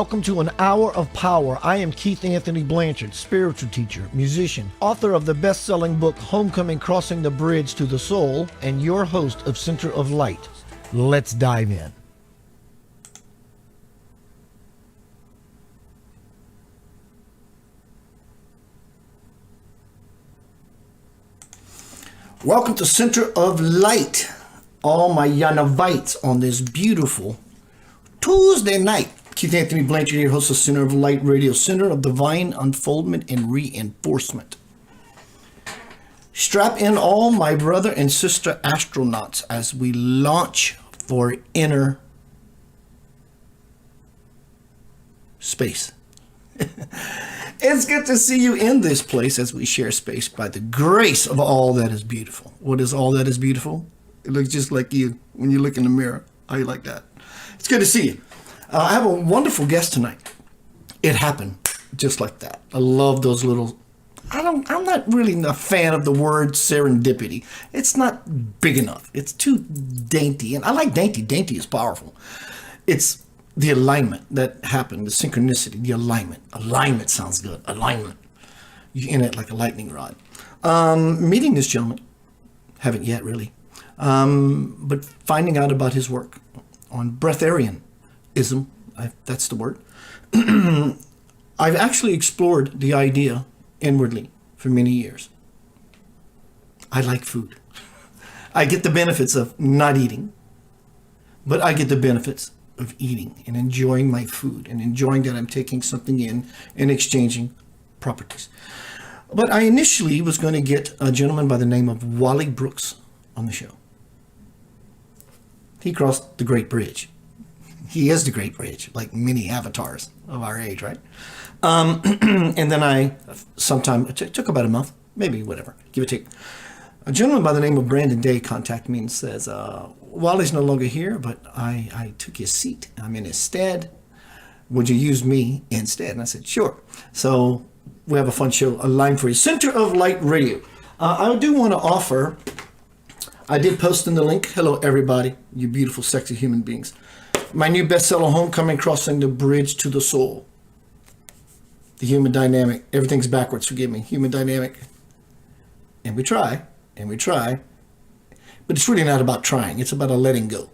Welcome to An Hour of Power. I am Keith Anthony Blanchard, spiritual teacher, musician, author of the best-selling book Homecoming: Crossing the Bridge to the Soul, and your host of Center of Light. Let's dive in. Welcome to Center of Light, all my Yanavites on this beautiful Tuesday night. Keith Anthony Blanchard here, host of Center of Light Radio, Center of Divine Unfoldment and Reinforcement. Strap in all my brother and sister astronauts as we launch for inner space. It's good to see you in this place as we share space by the grace of all that is beautiful. What is all that is beautiful? It looks just like you when you look in the mirror. How you like that? It's good to see you. I have a wonderful guest tonight. It happened just like that. I love those little, I'm not really a fan of the word serendipity. It's not big enough. It's too dainty. And I like dainty. Dainty is powerful. It's the alignment that happened, the synchronicity, the alignment. Alignment sounds good. Alignment. You're in it like a lightning rod. Meeting this gentleman, haven't yet really, but finding out about his work on Breatharianism, that's the word. I've actually explored the idea inwardly for many years. I like food. I get the benefits of not eating, but I get the benefits of eating and enjoying my food and enjoying that I'm taking something in and exchanging properties. But I initially was going to get a gentleman by the name of Wiley Brooks on the show. He crossed the Great Bridge. He is the Great Bridge, like many avatars of our age, right? And then it took about a month, maybe whatever, give or take. A gentleman by the name of Brandon Day contacted me and says, Wiley's no longer here, but I took his seat. I'm in his stead. Would you use me instead? And I said, sure. So we have a fun show, a line for you. Center of Light Radio. I do want to offer, I did post in the link. Hello, everybody, you beautiful, sexy human beings. My new bestseller, Homecoming: Crossing the Bridge to the Soul. The human dynamic. Everything's backwards, forgive me. Human dynamic. And we try. But it's really not about trying. It's about a letting go.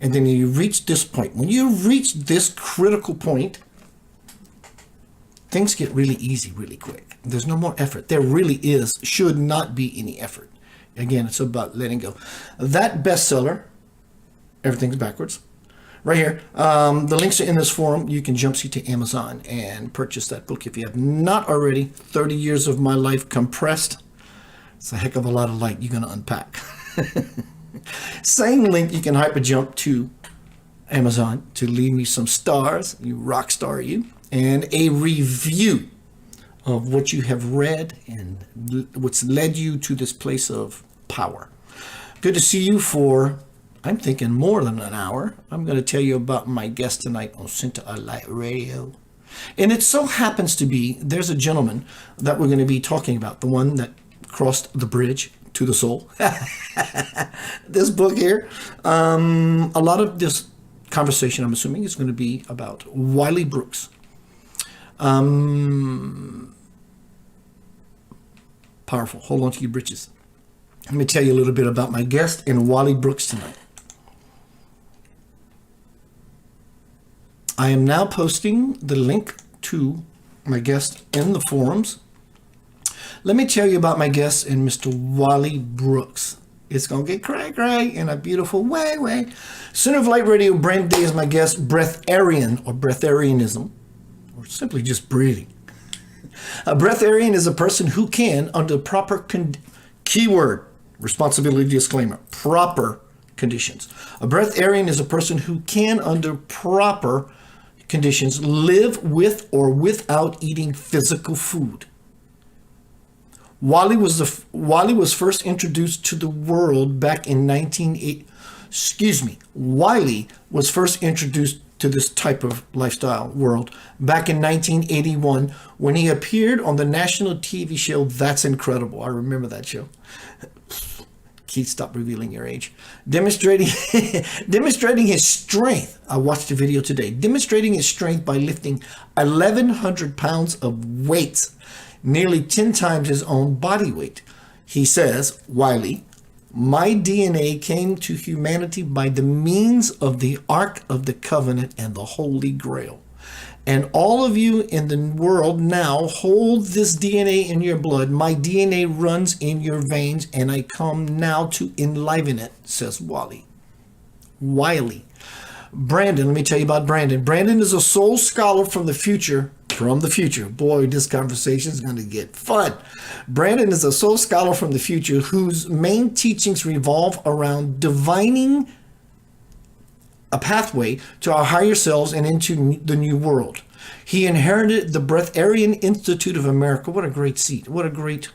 And then you reach this point. When you reach this critical point, things get really easy really quick. There's no more effort. There really should not be any effort. Again, it's about letting go. That bestseller, Everything's Backwards, right here. The links are in this forum. You can jump to Amazon and purchase that book if you have not already. 30 years of my life compressed. It's a heck of a lot of light you're going to unpack. Same link, you can hyper jump to Amazon to leave me some stars, you rock star you, and a review of what you have read and what's led you to this place of power. Good to see you for, I'm thinking, more than an hour. I'm going to tell you about my guest tonight on Center of Light Radio. And it so happens to be, there's a gentleman that we're going to be talking about, the one that crossed the bridge to the soul. This book here, a lot of this conversation, I'm assuming, is going to be about Wiley Brooks. Powerful. Hold on to your britches. Let me tell you a little bit about my guest and Wiley Brooks tonight. I am now posting the link to my guest in the forums. Let me tell you about my guest and Mr. Wiley Brooks. It's going to get cray-cray in a beautiful way. Center of Light Radio, Brandon Day is my guest. Breatharian or Breatharianism, or simply just breathing. A Breatharian is a person who can, under proper keyword, responsibility disclaimer, proper conditions. A Breatharian is a person who can, under proper conditions, live with or without eating physical food. Wiley was first introduced to the world back in 1980. Wiley was first introduced to this type of lifestyle world back in 1981 when he appeared on the national TV show That's Incredible. I remember that show. Keith, stop revealing your age. Demonstrating, demonstrating his strength. I watched a video today. Demonstrating his strength by lifting 1,100 pounds of weights, nearly 10 times his own body weight. He says, Wiley, my DNA came to humanity by the means of the Ark of the Covenant and the Holy Grail. And all of you in the world now hold this DNA in your blood. My DNA runs in your veins, and I come now to enliven it, says Wiley. Brandon, let me tell you about Brandon. Brandon is a soul scholar from the future. Boy, this conversation is going to get fun. Brandon is a soul scholar from the future whose main teachings revolve around divining a pathway to our higher selves and into the new world. He inherited the Breatharian Institute of America. What a great seat. What a great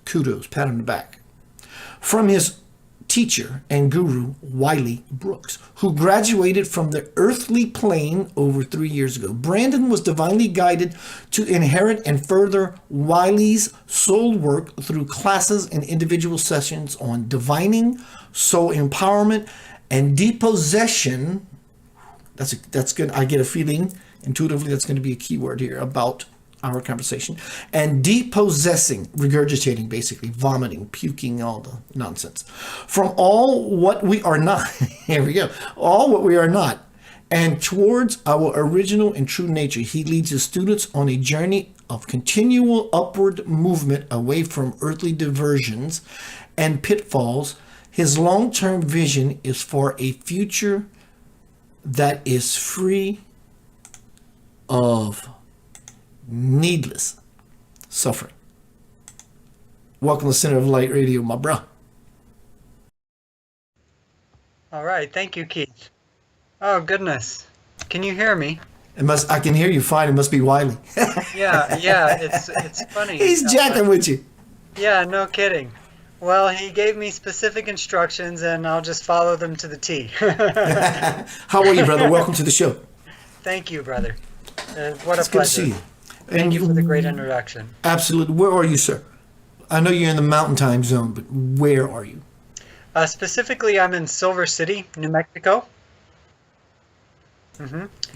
kudos, pat on the back. From his teacher and guru, Wiley Brooks, who graduated from the earthly plane over 3 years ago. Brandon was divinely guided to inherit and further Wiley's soul work through classes and individual sessions on divining, soul empowerment, and depossession. That's good. I get a feeling intuitively that's going to be a key word here about our conversation. And depossessing, regurgitating, basically vomiting, puking, all the nonsense from all what we are not. Here we go. All what we are not, and towards our original and true nature. He leads his students on a journey of continual upward movement away from earthly diversions and pitfalls. His long-term vision is for a future that is free of needless suffering. Welcome to Center of Light Radio, my bro. All right, thank you, Keith. Oh goodness, can you hear me? I can hear you fine. It must be Wiley. Yeah, it's funny. He's jacking with you. Yeah, no kidding. Well, he gave me specific instructions, and I'll just follow them to the T. How are you, brother? Welcome to the show. Thank you, brother. What It's a pleasure. good to see you. Thank you for the great introduction. Absolutely. Where are you, sir? I know you're in the mountain time zone, but where are you? Specifically, I'm in Silver City, New Mexico.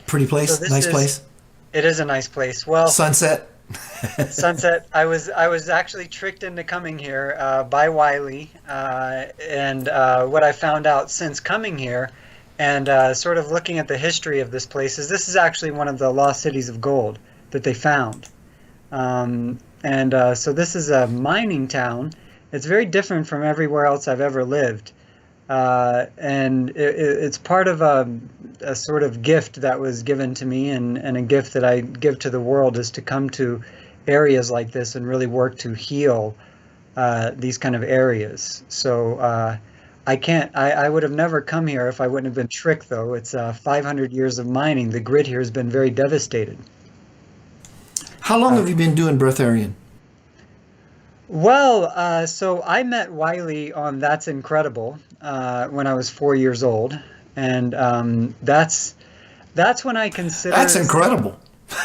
Pretty place? So Nice place? It is a nice place. Well, Sunset? Sunset. I was actually tricked into coming here by Wiley, and what I found out since coming here and sort of looking at the history of this place is this is actually one of the lost cities of gold that they found. So this is a mining town. It's very different from everywhere else I've ever lived. And it's part of a sort of gift that was given to me, and a gift that I give to the world is to come to areas like this and really work to heal these kind of areas. So I would have never come here if I wouldn't have been tricked, though. It's 500 years of mining. The grid here has been very devastated. How long have you been doing Breatharian? Well, so I met Wiley on That's Incredible when I was 4 years old, and that's when I consider That's incredible.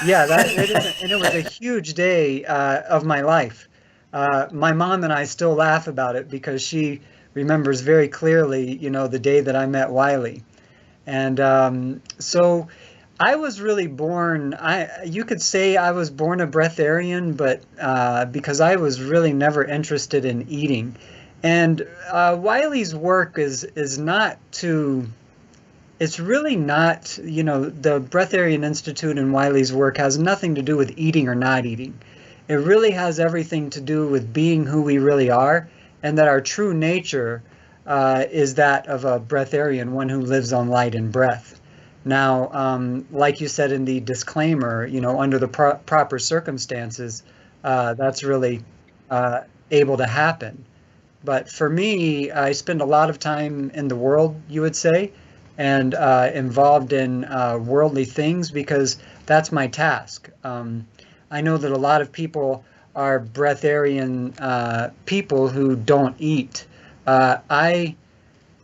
Yeah, and it was a huge day of my life. My mom and I still laugh about it because she remembers very clearly, the day that I met Wiley, and so I was really born. You could say I was born a breatharian, but because I was really never interested in eating, and Wiley's work is not to. It's really not. The Breatharian Institute and Wiley's work has nothing to do with eating or not eating. It really has everything to do with being who we really are, and that our true nature is that of a breatharian, one who lives on light and breath. Now, like you said in the disclaimer, under the proper circumstances, that's really able to happen. But for me, I spend a lot of time in the world, you would say, and involved in worldly things because that's my task. I know that a lot of people are breatharian people who don't eat. I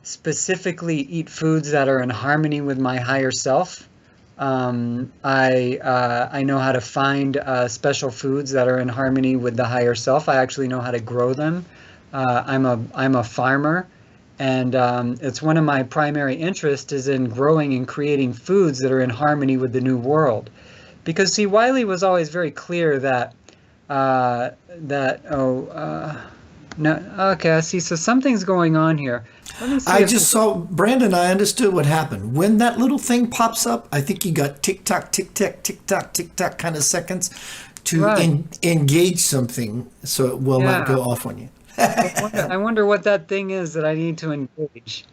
specifically eat foods that are in harmony with my higher self. I know how to find special foods that are in harmony with the higher self. I actually know how to grow them. I'm a farmer, and it's one of my primary interests is in growing and creating foods that are in harmony with the new world. Because see, Wiley was always very clear that that no, okay, I see. So something's going on here. Let me see I if just saw Brandon. I understood what happened when that little thing pops up. I think you got tick tock, tick tock, tick tock, tick tock kind of seconds to right. engage something, so it will not Yeah. go off on you. I wonder what that thing is that I need to engage.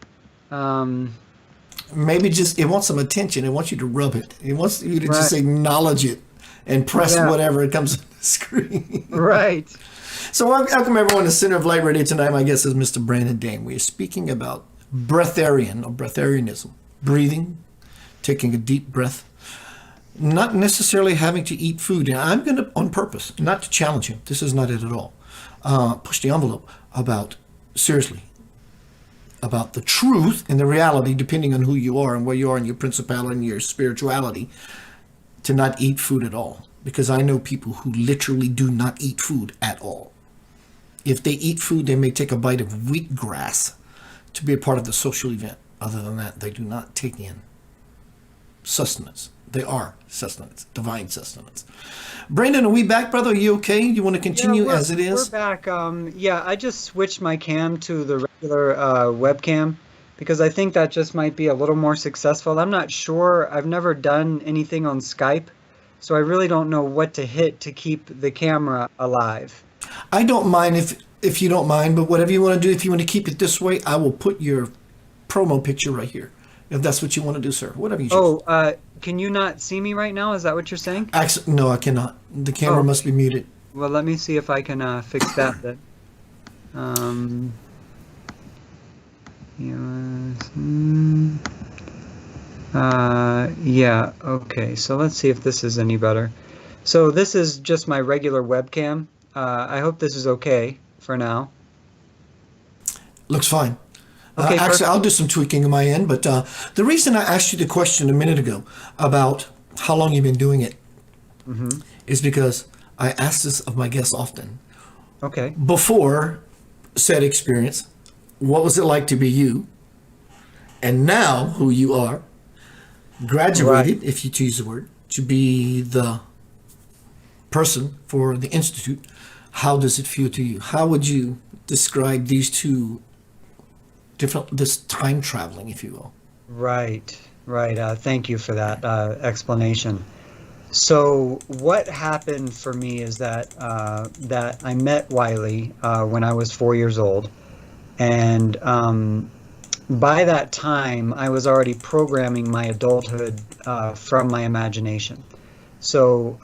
Um, Maybe just it wants some attention. It wants you to rub it. It wants you to just right. acknowledge it and press Yeah. whatever it comes on the screen. Right. So welcome everyone to Center of Light Radio tonight. My guest is Mr. Brandon Dane. We are speaking about Breatharian or Breatharianism, breathing, taking a deep breath, not necessarily having to eat food. And I'm going to, on purpose, not to challenge him. This is not it at all. Push the envelope about, seriously, about the truth and the reality, depending on who you are and where you are in your principality and your spirituality, to not eat food at all. Because I know people who literally do not eat food at all. If they eat food, they may take a bite of wheatgrass to be a part of the social event. Other than that, they do not take in sustenance. They are sustenance, divine sustenance. Brandon, are we back, brother? Are you okay? You want to Yeah, continue as it we're is? back. Yeah, I just switched my cam to the regular webcam because I think that just might be a little more successful. I'm not sure. I've never done anything on Skype, so I really don't know what to hit to keep the camera alive. I don't mind if you don't mind, but whatever you want to do, if you want to keep it this way, I will put your promo picture right here. If that's what you want to do, sir. Whatever you choose. Oh, can you not see me right now? Is that what you're saying? Actually, no, I cannot. The camera Oh, must be muted. well, let me see if I can fix that then. Um, yeah, okay. So let's see if this is any better. So this is just my regular webcam. I hope this is okay for now. Looks fine. Okay, Actually, perfect. I'll do some tweaking on my end, but the reason I asked you the question a minute ago about how long you've been doing it Hmm. is because I ask this of my guests often. Okay. Before said experience, what was it like to be you? And now, who you are, Right. graduated, if you choose the word, to be the person for the Institute. How does it feel to you? How would you describe these two different, this time traveling, if you will? Right. Right. Thank you for that explanation. So what happened for me is that I met Wiley when I was 4 years old, and by that time I was already programming my adulthood from my imagination. So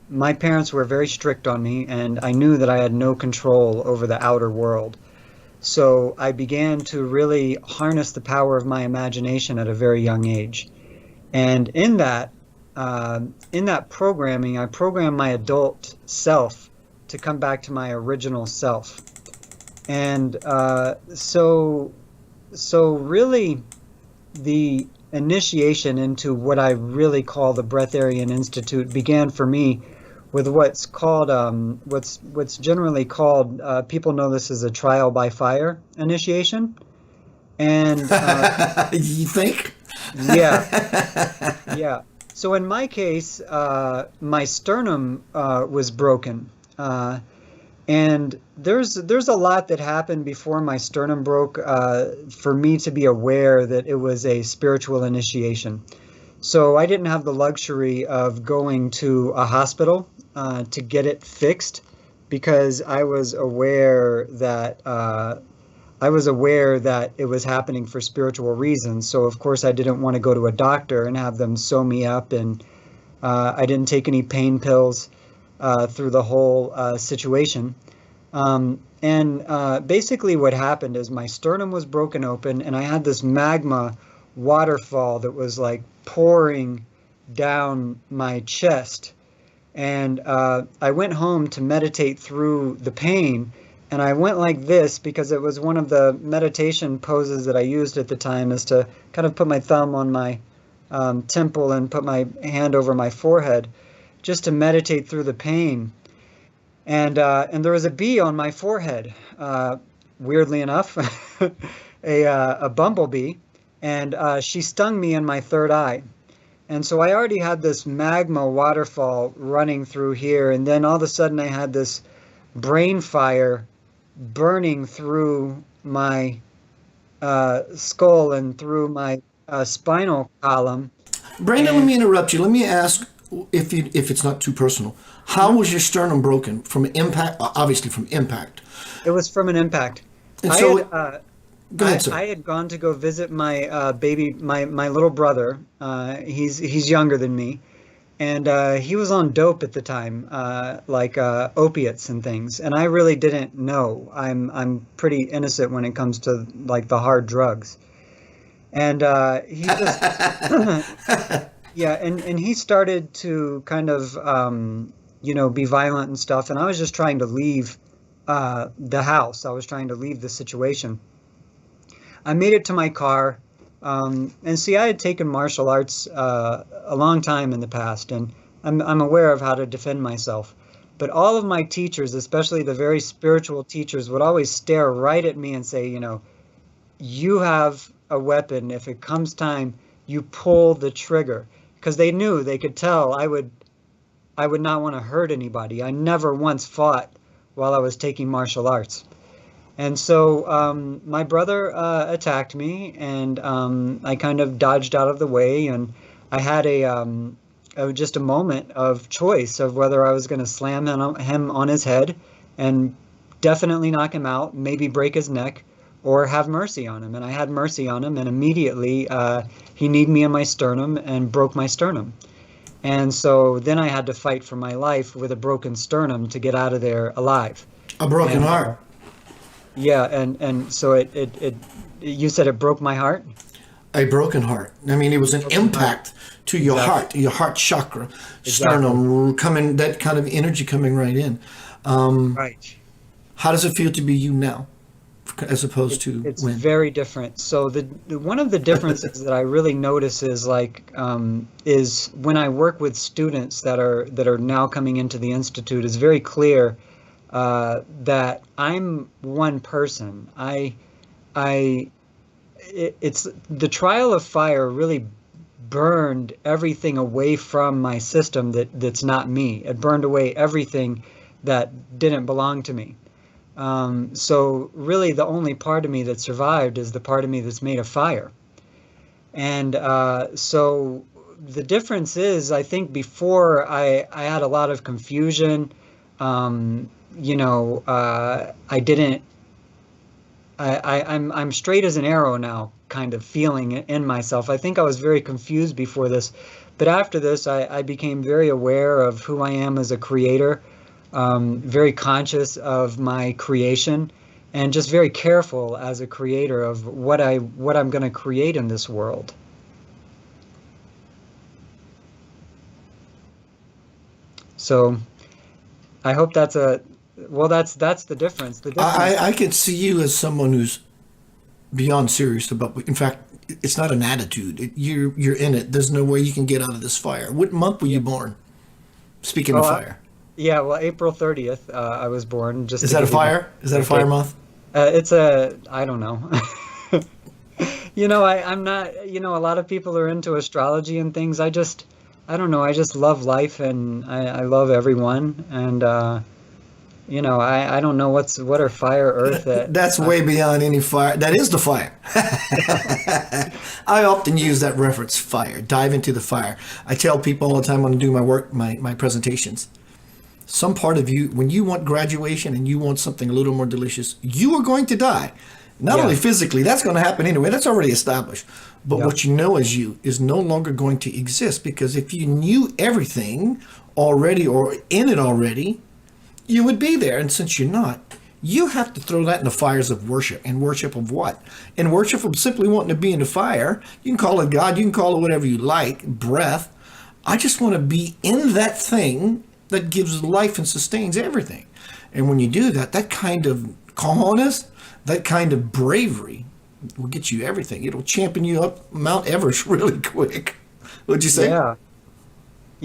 my parents were very strict on me, and I knew that I had no control over the outer world. So I began to really harness the power of my imagination at a very young age. And in that programming, I programmed my adult self to come back to my original self. And so really, the initiation into what I really call the Breatharian Institute began for me with what's called what's generally called people know this as a trial by fire initiation. And You think? yeah, yeah. So in my case, my sternum was broken, and there's a lot that happened before my sternum broke for me to be aware that it was a spiritual initiation. So I didn't have the luxury of going to a hospital to get it fixed because I was aware that it was happening for spiritual reasons. So of course I didn't want to go to a doctor and have them sew me up, and I didn't take any pain pills through the whole situation. And basically what happened is my sternum was broken open, and I had this magma waterfall that was like pouring down my chest. And I went home to meditate through the pain. And I went like this because it was one of the meditation poses that I used at the time, is to kind of put my thumb on my temple and put my hand over my forehead just to meditate through the pain. and there was a bee on my forehead. Weirdly enough, a bumblebee, and she stung me in my third eye. And so I already had this magma waterfall running through here, and then all of a sudden I had this brain fire burning through my skull and through my spinal column. Brandon, let And me interrupt you. Let me ask, if it's not too personal, how was your sternum broken? From impact? Obviously from impact. it was from an impact. And I so, had go ahead, sir. I had gone to go visit my my little brother. He's younger than me, and he was on dope at the time, like opiates and things. And I really didn't know. I'm pretty innocent when it comes to like the hard drugs. And he just yeah, and he started to kind of be violent and stuff. And I was just trying to leave the house. I was trying to leave the situation. I made it to my car, and see, I had taken martial arts a long time in the past, and I'm aware of how to defend myself. But all of my teachers, especially the very spiritual teachers, would always stare right at me and say, you have a weapon. If it comes time, you pull the trigger, because they knew, they could tell I would not want to hurt anybody. I never once fought while I was taking martial arts. And so my brother attacked me, and I kind of dodged out of the way, and I had just a moment of choice of whether I was going to slam him on his head and definitely knock him out, maybe break his neck, or have mercy on him. And I had mercy on him, and immediately he kneed me in my sternum and broke my sternum. And so then I had to fight for my life with a broken sternum to get out of there alive. A broken And heart. yeah, and so you said it broke my heart? A broken heart. I mean, it was an Broken heart. impact to your Exactly. heart, your heart chakra, Exactly. sternum, coming, that kind of energy coming right in. Right. How does it feel to be you now, as opposed to It's when? very different. So one of the differences that I really notice is is when I work with students that are now coming into the institute, it's very clear that I'm one person. It's the trial of fire really burned everything away from my system that's not me. It burned away everything that didn't belong to me. So really the only part of me that survived is the part of me that's made of fire. And so the difference is, I think before I had a lot of confusion. I didn't. I'm straight as an arrow now, kind of feeling it in myself. I think I was very confused before this, but after this, I became very aware of who I am as a creator, very conscious of my creation, and just very careful as a creator of what I'm going to create in this world. So I hope that's the difference. The difference. I could see you as someone who's beyond serious about. In fact, it's not an attitude. You're in it. There's no way you can get out of this fire. What month were you born? Speaking of Oh, fire, yeah, well, April 30th, I was born. Just is to that a give you fire? Is that a fire month? I don't know. I'm not, a lot of people are into astrology and things. I don't know. I just love life, and I love everyone. And, I don't know what are fire, earth. That's way beyond any fire. That is the fire. I often use that reference, fire. Dive into the fire. I tell people all the time when I do my work, my presentations. Some part of you, when you want graduation and you want something a little more delicious, you are going to die. Not Yeah. only physically, that's going to happen anyway. That's already established. But Yeah. what you know as you is no longer going to exist, because if you knew everything already or in it already, you would be there. And since you're not, you have to throw that in the fires of worship. And worship of what? And worship of simply wanting to be in the fire. You can call it God, you can call it whatever you like, breath. I just want to be in that thing that gives life and sustains everything. And when you do that, that kind of calmness, that kind of bravery will get you everything. It'll champion you up Mount Everest really quick. What'd you say? Yeah.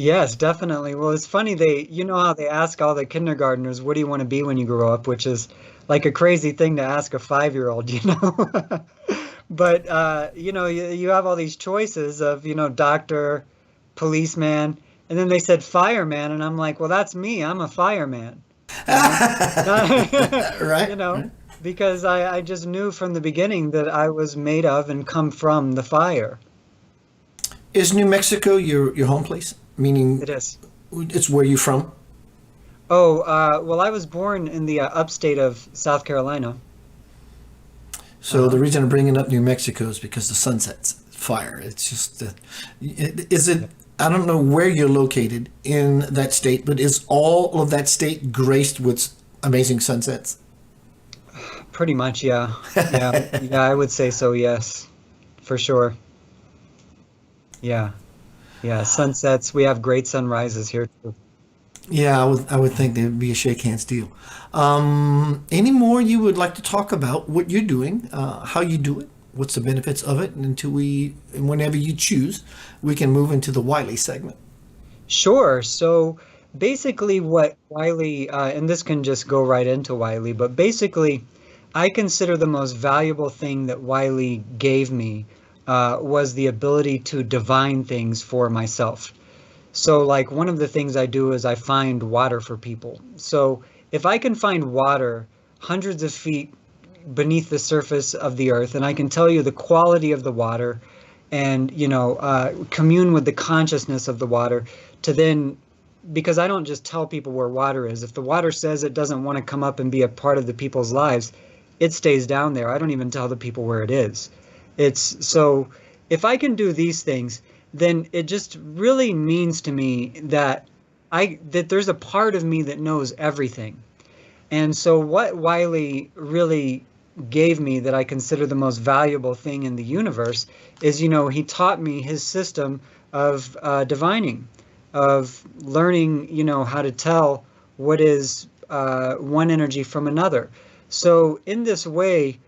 Yes, definitely. Well, it's funny you know how they ask all the kindergartners, what do you want to be when you grow up, which is like a crazy thing to ask a 5-year-old, you know? But you know, you have all these choices of, you know, doctor, policeman, and then they said fireman, and I'm like, well, that's me. I'm a fireman, you know? Right? You know, Right. because I just knew from the beginning that I was made of and come from the fire. Is New Mexico your home place? Meaning It is. it's where you're from? Oh, well, I was born in the upstate of South Carolina. So Uh-huh. the reason I'm bringing up New Mexico is because the sunset's fire. It's just, is it? I don't know where you're located in that state, but is all of that state graced with amazing sunsets? Pretty much, yeah. Yeah, yeah, I would say so, yes, for sure. Yeah, yeah. Sunsets, we have great sunrises here too. Yeah, I would think there'd be a shake hands deal. Any more you would like to talk about what you're doing, how you do it, what's the benefits of it, and and whenever you choose, we can move into the Wiley segment. Sure. So basically, what Wiley, and this can just go right into Wiley, but basically, I consider the most valuable thing that Wiley gave me was the ability to divine things for myself. So, like, one of the things I do is I find water for people. So, if I can find water hundreds of feet beneath the surface of the earth, and I can tell you the quality of the water, and commune with the consciousness of the water, to then, because I don't just tell people where water is. If the water says it doesn't want to come up and be a part of the people's lives, it stays down there. I don't even tell the people where it is. It's so if I can do these things, then it just really means to me that that there's a part of me that knows everything. And so what Wiley really gave me that I consider the most valuable thing in the universe is, you know, he taught me his system of divining, of learning, you know, how to tell what is one energy from another. So in this way,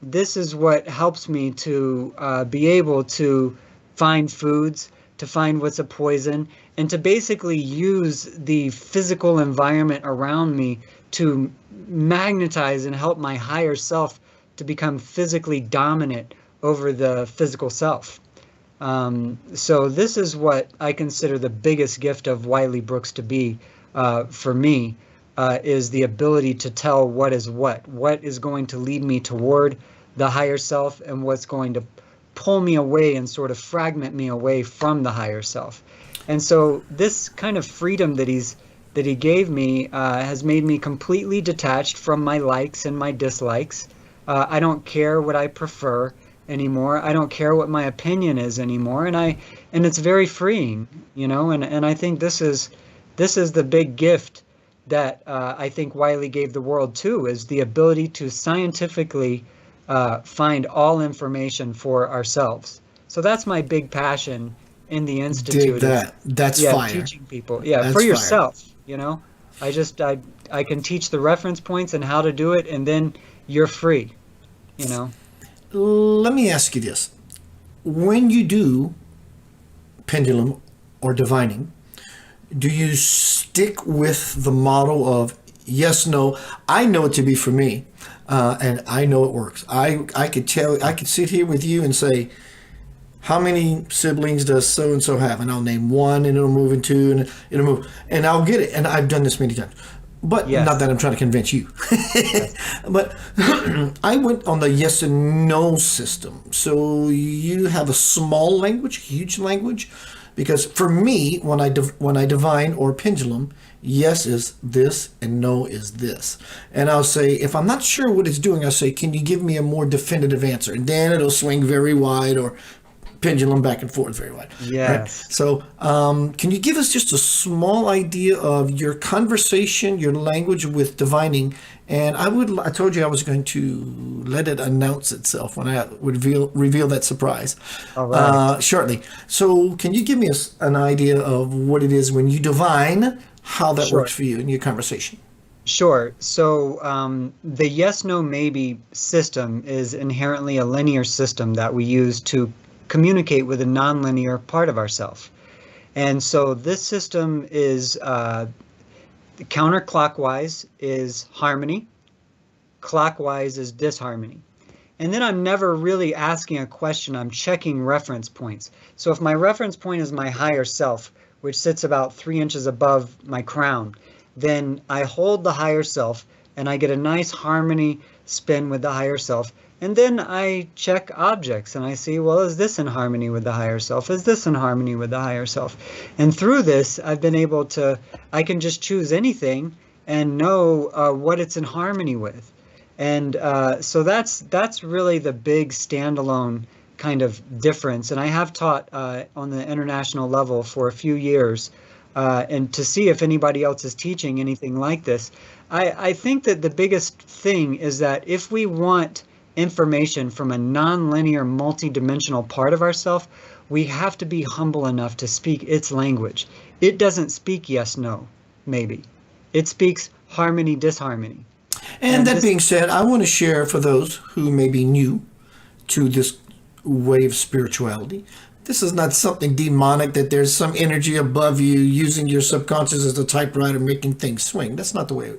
this is what helps me to be able to find foods, to find what's a poison, and to basically use the physical environment around me to magnetize and help my higher self to become physically dominant over the physical self. So this is what I consider the biggest gift of Wiley Brooks to be for me, is the ability to tell what is going to lead me toward the higher self, and what's going to pull me away and sort of fragment me away from the higher self. And so this kind of freedom that he gave me has made me completely detached from my likes and my dislikes. I don't care what I prefer anymore. I don't care what my opinion is anymore, and it's very freeing, you know. And I think this is the big gift that I think Wiley gave the world too, is the ability to scientifically find all information for ourselves. So that's my big passion in the Dig institute is, that. That's yeah, fire. teaching people, yeah, for That's fire. yourself, you know. I can teach the reference points and how to do it, and then you're free, you know. Let me ask you this. When you do pendulum or divining, do you stick with the model of yes, no? I know it to be for me, and I know it works. I could sit here with you and say, how many siblings does so and so have? And I'll name one, and it'll move into, and it'll move, and I'll get it. And I've done this many times, but not that Yes, I'm trying to convince you. yes, But I went on the yes and no system. So you have a small language, huge language, because for me, when I divine or pendulum, yes is this and no is this. And I'll say, if I'm not sure what it's doing, I'll say, can you give me a more definitive answer? And then it'll swing very wide or pendulum back and forth very wide. Right. yes. So, can you give us just a small idea of your conversation, your language with divining? And I told you I was going to let it announce itself when I would reveal that surprise All right. shortly. So, can you give me an idea of what it is when you divine, how that works Sure. for you in your conversation? Sure. So the yes, no, maybe system is inherently a linear system that we use to communicate with a nonlinear part of ourself. And so this system is counterclockwise is harmony, clockwise is disharmony. And then I'm never really asking a question, I'm checking reference points. So if my reference point is my higher self, which sits about 3 inches above my crown, then I hold the higher self and I get a nice harmony spin with the higher self. And then I check objects and I see, well, is this in harmony with the higher self? Is this in harmony with the higher self? And through this, I've been able to, I can just choose anything and know what it's in harmony with. And so that's really the big standalone kind of difference. And I have taught on the international level for a few years, and to see if anybody else is teaching anything like this. I think that the biggest thing is that if we want information from a non-linear, multi-dimensional part of ourselves, we have to be humble enough to speak its language. It doesn't speak yes, no, maybe. It speaks harmony, disharmony. And that being said, I want to share for those who may be new to this way of spirituality. This is not something demonic, that there's some energy above you using your subconscious as a typewriter making things swing. That's not the way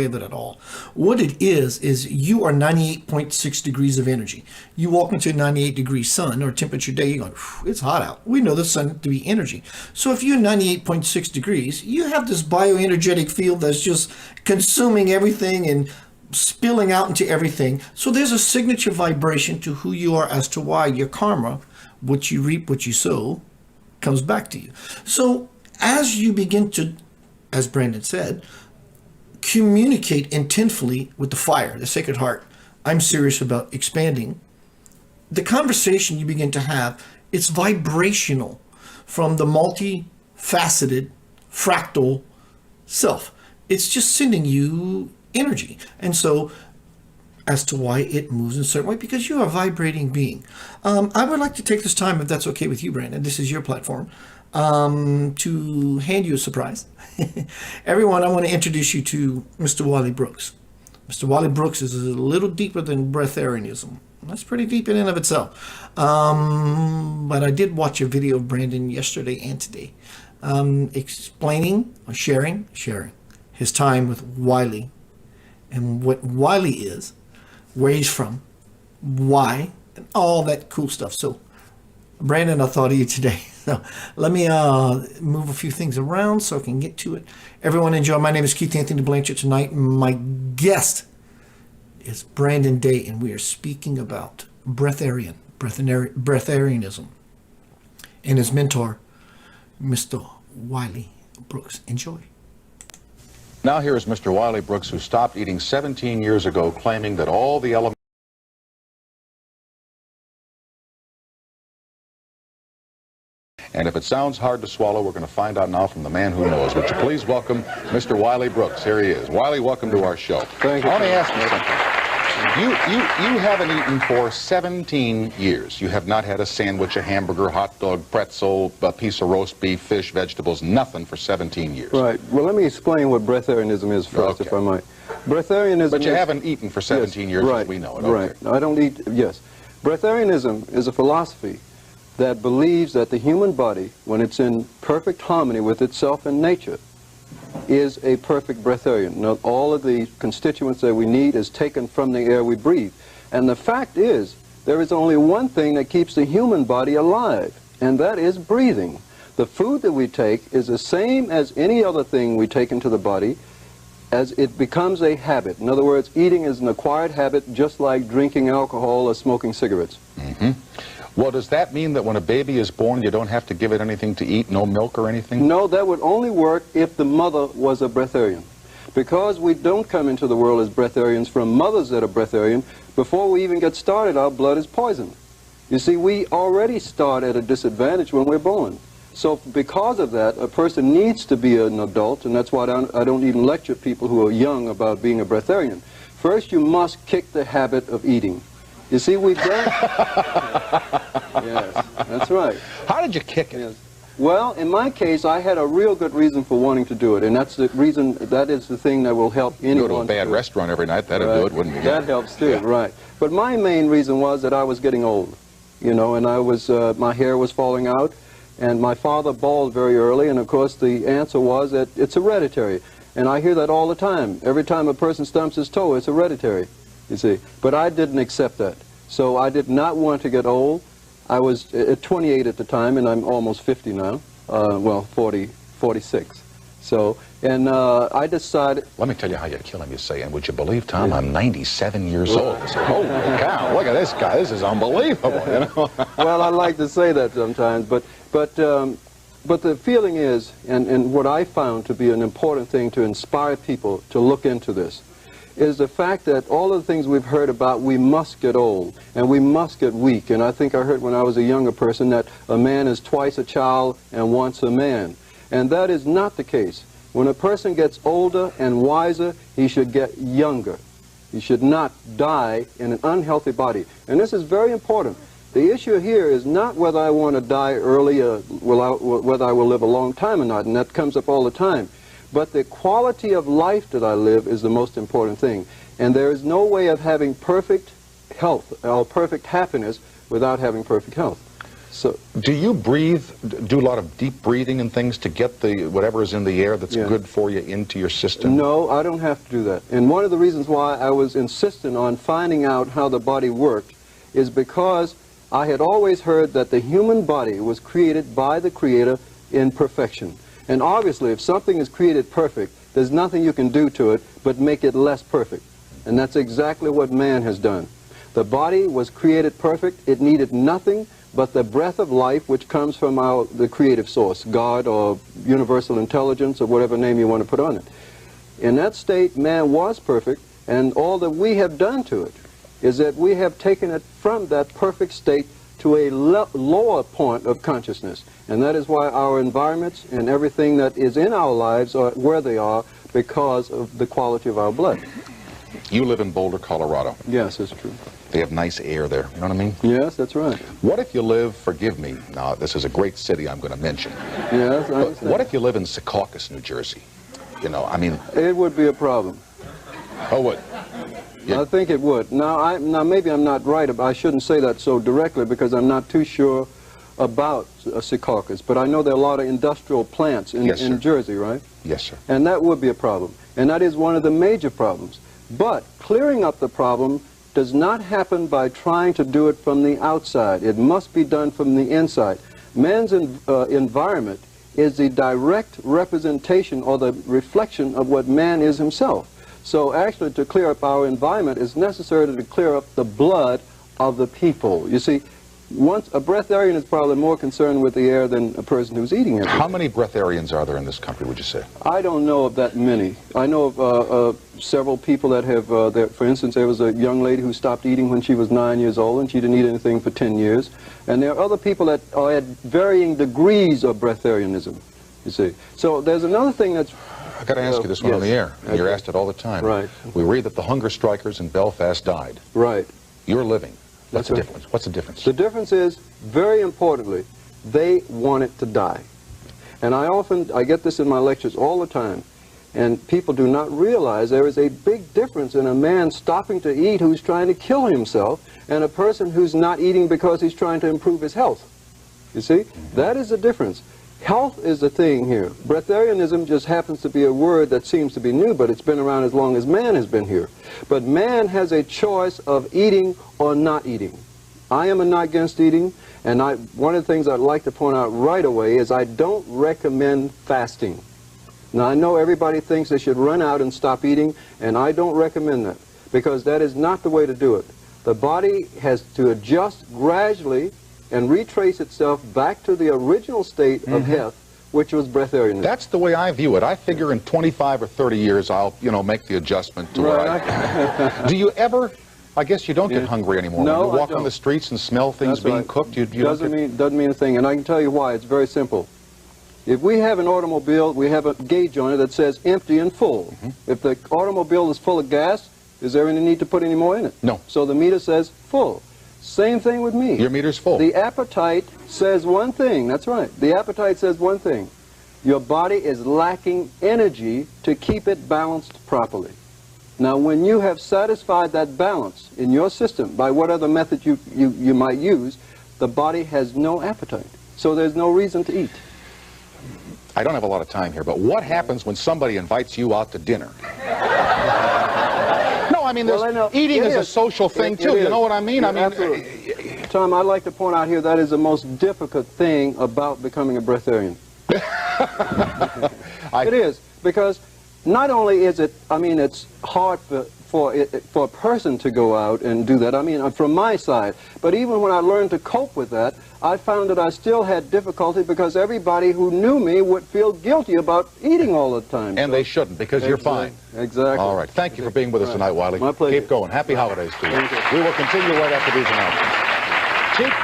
of it at all. What it is you are 98.6 degrees of energy. You walk into a 98-degree sun or temperature day, you're going, it's hot out. We know the sun to be energy. So if you're 98.6 degrees, you have this bioenergetic field that's just consuming everything and spilling out into everything. So there's a signature vibration to who you are as to why your karma, what you reap, what you sow, comes back to you. So as you begin to, as Brandon said, communicate intentfully with the fire, the Sacred Heart, I'm serious about expanding. The conversation you begin to have, it's vibrational from the multifaceted, fractal self. It's just sending you energy. And so as to why it moves in a certain way, because you're a vibrating being. I would like to take this time, if that's okay with you, Brandon, this is your platform, to hand you a surprise. Everyone, I want to introduce you to Mr. Wiley Brooks. Mr. Wiley Brooks is a little deeper than Breatharianism. That's pretty deep in and of itself. But I did watch a video of Brandon yesterday and today, explaining or sharing his time with Wiley and what Wiley is, where he's from, why, and all that cool stuff. So, Brandon, I thought of you today. So, let me move a few things around so I can get to it. Everyone enjoy. My name is Keith Anthony Blanchard. Tonight, my guest is Brandon Day, and we are speaking about Breatharianism, and his mentor, Mr. Wiley Brooks. Enjoy. Now here is Mr. Wiley Brooks, who stopped eating 17 years ago, claiming that all the elements... And if it sounds hard to swallow, we're going to find out now from the man who knows. Would you please welcome Mr. Wiley Brooks? Here he is. Wiley, welcome to our show. Thank you. I want to ask you something. You haven't eaten for 17 years. You have not had a sandwich, a hamburger, hot dog, pretzel, a piece of roast beef, fish, vegetables, nothing for 17 years. Right. Well, let me explain what breatharianism is first, if I might. Breatharianism But you haven't eaten for 17 years, right, as we know it. Right. I don't eat, yes. Breatharianism is a philosophy that believes that the human body, when it's in perfect harmony with itself and nature, is a perfect breatharian. Now, all of the constituents that we need is taken from the air we breathe. And the fact is, there is only one thing that keeps the human body alive, and that is breathing. The food that we take is the same as any other thing we take into the body, as it becomes a habit. In other words, eating is an acquired habit, just like drinking alcohol or smoking cigarettes. Mm-hmm. Well, does that mean that when a baby is born, you don't have to give it anything to eat, no milk or anything? No, that would only work if the mother was a breatharian. Because we don't come into the world as breatharians from mothers that are breatharian, before we even get started, our blood is poisoned. You see, we already start at a disadvantage when we're born. So because of that, a person needs to be an adult, and that's why I don't even lecture people who are young about being a breatharian. First, you must kick the habit of eating. You see, we've done... Yes, that's right. How did you kick it? Yes. Well, in my case, I had a real good reason for wanting to do it, and that's the reason, that is the thing that will help anyone. Go to a bad restaurant every night, that'd do it, wouldn't it? That helps too, right. But my main reason was that I was getting old, you know, and I was, my hair was falling out, And my father bald very early, and of course the answer was that it's hereditary. And I hear that all the time. Every time a person stumps his toe, it's hereditary, you see. But I didn't accept that. So I did not want to get old. I was at 28 at the time, and I'm almost 50 now. Well, 46. So, and I decided... Let me tell you how you kill him, you say. And would you believe, Tom, I'm 97 years old. I say, holy cow, look at this guy. This is unbelievable, you know. Well, I like to say that sometimes, but the feeling is, and what I found to be an important thing to inspire people to look into this, is the fact that all of the things we've heard about, we must get old, and we must get weak. And I think I heard when I was a younger person that a man is twice a child and once a man. And that is not the case. When a person gets older and wiser, he should get younger. He should not die in an unhealthy body. And this is very important. The issue here is not whether I want to die early or whether I will live a long time or not, and that comes up all the time. But the quality of life that I live is the most important thing. And there is no way of having perfect health or perfect happiness without having perfect health. So, do you breathe, do a lot of deep breathing and things to get the whatever is in the air that's good for you into your system? No, I don't have to do that. And one of the reasons why I was insistent on finding out how the body worked is because I had always heard that the human body was created by the Creator in perfection. And obviously, if something is created perfect, there's nothing you can do to it but make it less perfect. And that's exactly what man has done. The body was created perfect. It needed nothing but the breath of life which comes from the creative source, God or universal intelligence or whatever name you want to put on it. In that state, man was perfect, and all that we have done to it is that we have taken it from that perfect state to a lower point of consciousness. And that is why our environments and everything that is in our lives are where they are, because of the quality of our blood. You live in Boulder, Colorado. Yes, that's true. They have nice air there, you know what I mean? Yes, that's right. What if you live, forgive me, now this is a great city I'm going to mention. Yes, I But understand. what if you live in Secaucus, New Jersey? You know, I mean... It would be a problem. Oh, what? Yeah. I think it would. Now, maybe I'm not right. I shouldn't say that so directly because I'm not too sure about Secaucus. But I know there are a lot of industrial plants in Jersey, right? Yes, sir. And that would be a problem. And that is one of the major problems. But clearing up the problem does not happen by trying to do it from the outside. It must be done from the inside. Man's environment is the direct representation or the reflection of what man is himself. So actually, to clear up our environment is necessary to clear up the blood of the people. You see, a breatharian is probably more concerned with the air than a person who's eating it. How many breatharians are there in this country, would you say? I don't know of that many. I know of several people that have, for instance, there was a young lady who stopped eating when she was 9 years old and she didn't eat anything for 10 years. And there are other people that are at varying degrees of breatharianism, you see. So there's another thing that's... I've got to ask you this one on the air. And you're asked it all the time. Right. We read that the hunger strikers in Belfast died. Right. You're living. What's That's the right. difference? What's the difference? The difference is, very importantly, they wanted to die. And I get this in my lectures all the time, and people do not realize there is a big difference in a man stopping to eat who's trying to kill himself and a person who's not eating because he's trying to improve his health. You see? That is the difference. Health is the thing here. Breatharianism just happens to be a word that seems to be new, but it's been around as long as man has been here. But man has a choice of eating or not eating. I am not against eating, and one of the things I'd like to point out right away is I don't recommend fasting. Now, I know everybody thinks they should run out and stop eating, and I don't recommend that, because that is not the way to do it. The body has to adjust gradually and retrace itself back to the original state of health, which was breatharianism. That's the way I view it. I figure in 25 or 30 years I'll, make the adjustment to where I... Do you ever... I guess you don't get hungry anymore. No, when you walk I don't. on the streets and smell things being cooked, you doesn't mean a thing, and I can tell you why. It's very simple. If we have an automobile, we have a gauge on it that says empty and full. If the automobile is full of gas, is there any need to put any more in it? No. So the meter says full. Same thing with me. Your meter's full. The appetite says one thing. That's right. The appetite says one thing. Your body is lacking energy to keep it balanced properly. Now, when you have satisfied that balance in your system by whatever method you might use, the body has no appetite. so there's no reason to eat. I don't have a lot of time here, but what happens when somebody invites you out to dinner? No, I mean, eating is a social thing, too. You know what I mean? I mean, Tom, I'd like to point out here that is the most difficult thing about becoming a breatharian. It is, because not only is it, I mean, it's hard for a person to go out and do that, I mean, from my side, but even when I learned to cope with that, I found that I still had difficulty because everybody who knew me would feel guilty about eating all the time. And they shouldn't, because you're fine. Exactly. All right. Thank you for being with us tonight, Wiley. My pleasure. Keep going. Happy holidays to you. We will continue right after these announcements. Chief?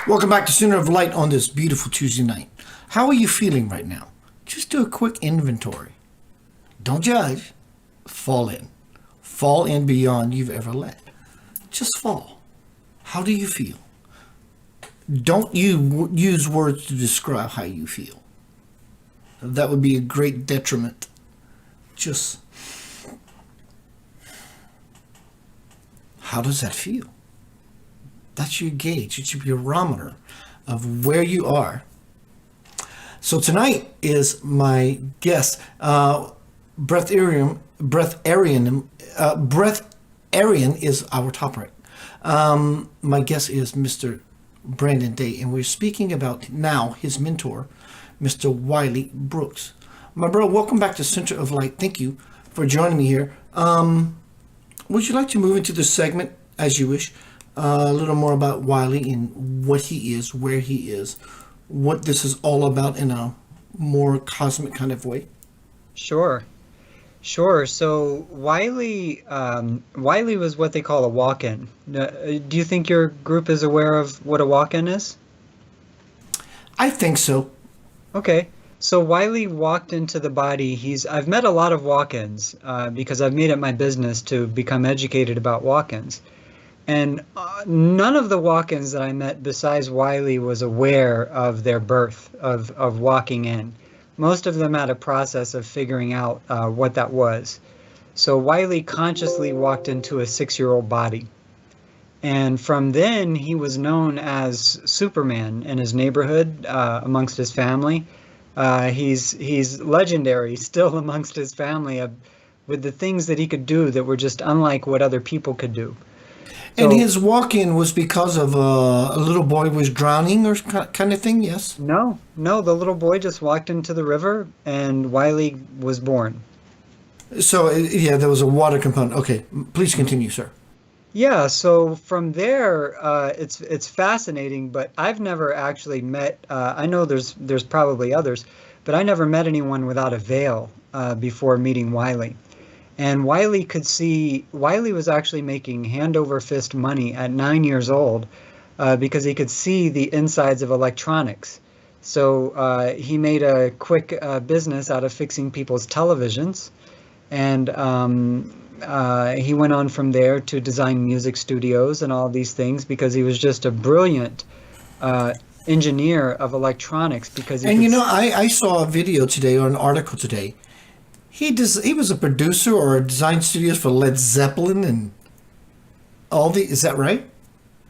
Welcome back to Center of Light on this beautiful Tuesday night. How are you feeling right now? Just do a quick inventory. Don't judge. Fall in. Fall in beyond you've ever let. Just fall. How do you feel? Don't you use words to describe how you feel. That would be a great detriment. Just, how does that feel? That's your gauge. It's your barometer of where you are. So tonight is my guest, Breatharian is our topic. My guest is Mr. Brandon Day, and we're speaking about now his mentor, Mr. Wiley Brooks. My bro, welcome back to Center of Light. Thank you for joining me here. Would you like to move into this segment as you wish? A little more about Wiley and what he is, where he is, what this is all about in a more cosmic kind of way? Sure. So Wiley was what they call a walk-in. Do you think your group is aware of what a walk-in is? I think so. Okay. So Wiley walked into the body. I've met a lot of walk-ins because I've made it my business to become educated about walk-ins. And none of the walk-ins that I met besides Wiley was aware of their birth, of walking in. Most of them had a process of figuring out what that was. So Wiley consciously walked into a 6-year-old body. And from then, he was known as Superman in his neighborhood, amongst his family. He's legendary still amongst his family with the things that he could do that were just unlike what other people could do. And his walk-in was because of a little boy was drowning or kind of thing, yes? No, the little boy just walked into the river and Wiley was born. So, yeah, there was a water component. Okay, please continue, sir. Yeah, so from there, it's fascinating, but I've never actually met, I know there's probably others, but I never met anyone without a veil before meeting Wiley. And Wiley was actually making hand over fist money at 9 years old because he could see the insides of electronics. So he made a quick business out of fixing people's televisions. And he went on from there to design music studios and all these things because he was just a brilliant engineer of electronics. I saw a video today or an article today. He was a producer or a design studios for Led Zeppelin and all is that right?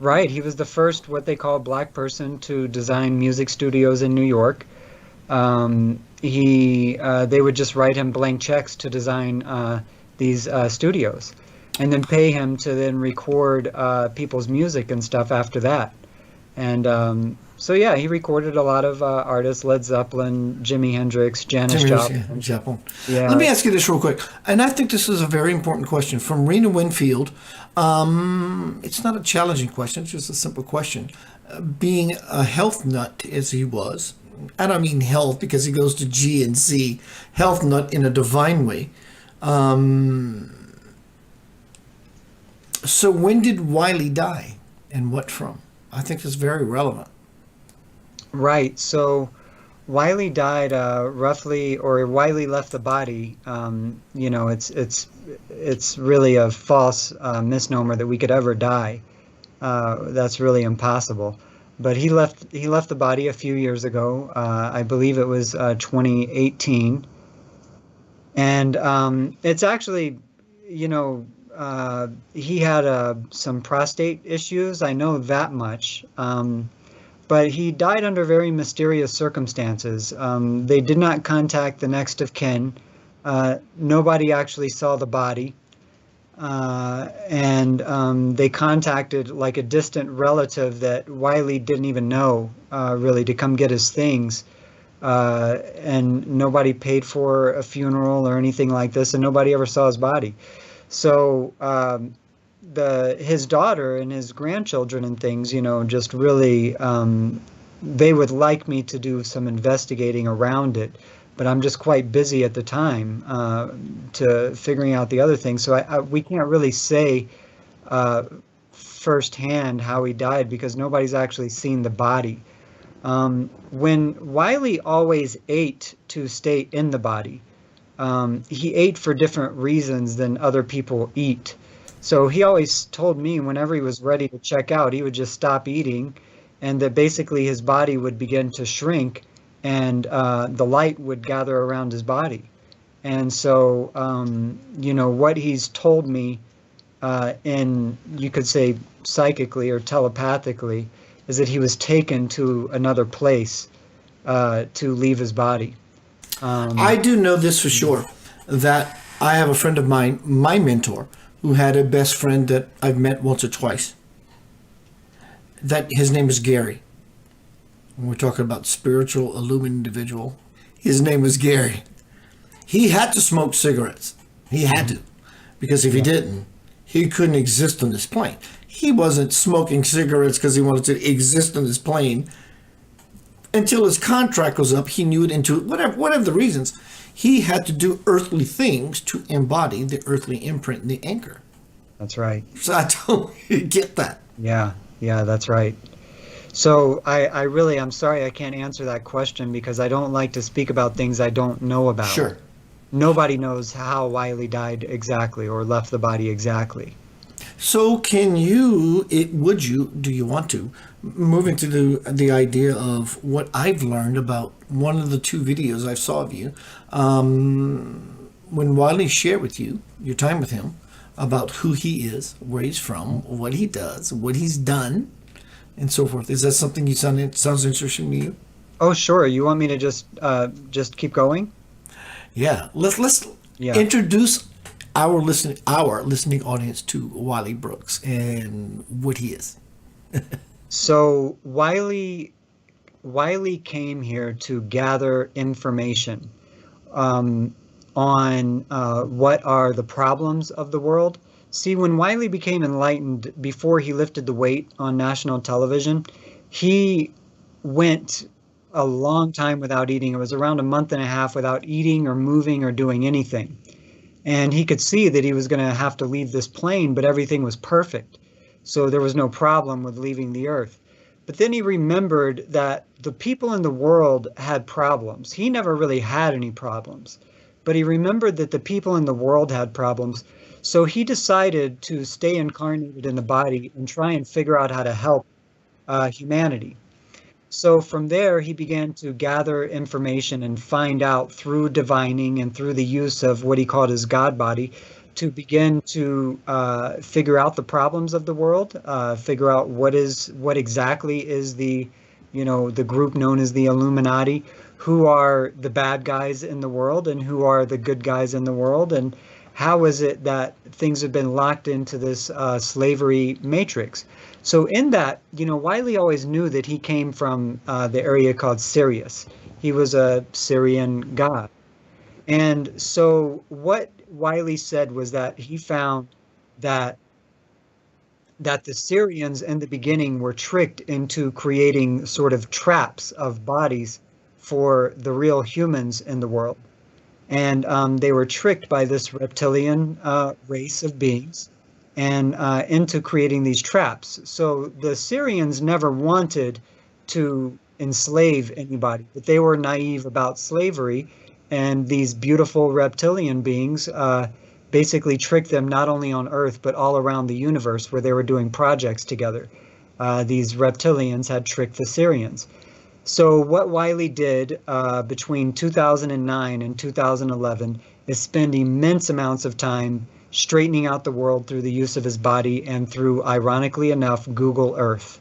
Right. He was the first what they call black person to design music studios in New York. They would just write him blank checks to design these studios and then pay him to then record people's music and stuff after that. And So yeah, he recorded a lot of artists: Led Zeppelin, Jimi Hendrix, Janis Jimmy Rose, Joplin. Chapel. Let Yeah. me ask you this real quick, and I think this is a very important question from Rena Winfield. It's not a challenging question; it's just a simple question. Being a health nut as he was, I don't mean health because he goes to G and Z, health nut in a divine way. So when did Wiley die, and what from? I think it's very relevant. Right. So Wiley died roughly, or Wiley left the body. It's really a false misnomer that we could ever die. That's really impossible. But he left the body a few years ago. I believe it was 2018, and it's actually, he had some prostate issues. I know that much. But he died under very mysterious circumstances. They did not contact the next of kin. Nobody actually saw the body. And they contacted like a distant relative that Wiley didn't even know, really, to come get his things. And nobody paid for a funeral or anything like this, and nobody ever saw his body. So his daughter and his grandchildren and things, just really, they would like me to do some investigating around it, but I'm just quite busy at the time to figuring out the other things. So we can't really say firsthand how he died because nobody's actually seen the body. When Wiley always ate to stay in the body, he ate for different reasons than other people eat. So he always told me whenever he was ready to check out, he would just stop eating, and that basically his body would begin to shrink, and the light would gather around his body. And so, what he's told me, you could say psychically or telepathically, is that he was taken to another place to leave his body. I do know this for sure, that I have a friend of mine, my mentor, who had a best friend that I've met once or twice. That his name is Gary. When we're talking about spiritual illumined individual, his name was Gary. He had to smoke cigarettes. He had to, because if he didn't, he couldn't exist on this plane. He wasn't smoking cigarettes because he wanted to exist on this plane. Until his contract was up, he knew it into whatever the reasons. He had to do earthly things to embody the earthly imprint and the anchor. That's right. So I totally get that. Yeah, that's right. So I'm sorry I can't answer that question because I don't like to speak about things I don't know about. Sure. Nobody knows how Wiley died exactly or left the body exactly. So do you want to, move into the idea of what I've learned about one of the two videos I saw of you, when Wiley shared with you, your time with him, about who he is, where he's from, what he does, what he's done, and so forth. Is that something sounds interesting to you? Oh, sure. You want me to just keep going? Yeah. Let's introduce our listening audience to Wiley Brooks and what he is. So Wiley came here to gather information on what are the problems of the world. See, when Wiley became enlightened, before he lifted the weight on national television, he went a long time without eating. It was around a month and a half without eating or moving or doing anything. And he could see that he was going to have to leave this plane, but everything was perfect. So there was no problem with leaving the earth. But then he remembered that the people in the world had problems. He never really had any problems, but he remembered that the people in the world had problems. So he decided to stay incarnated in the body and try and figure out how to help humanity. So from there, he began to gather information and find out through divining and through the use of what he called his God body to begin to figure out the problems of the world, figure out what exactly is the group known as the Illuminati, who are the bad guys in the world and who are the good guys in the world, and how is it that things have been locked into this slavery matrix? So in that, Wiley always knew that he came from the area called Sirius. He was a Syrian god. And so what Wiley said was that he found that the Syrians in the beginning were tricked into creating sort of traps of bodies for the real humans in the world. And they were tricked by this reptilian race of beings and into creating these traps. So the Syrians never wanted to enslave anybody, but they were naive about slavery, and these beautiful reptilian beings basically tricked them not only on Earth, but all around the universe where they were doing projects together. These reptilians had tricked the Syrians. So what Wiley did between 2009 and 2011 is spend immense amounts of time straightening out the world through the use of his body and through, ironically enough, Google Earth.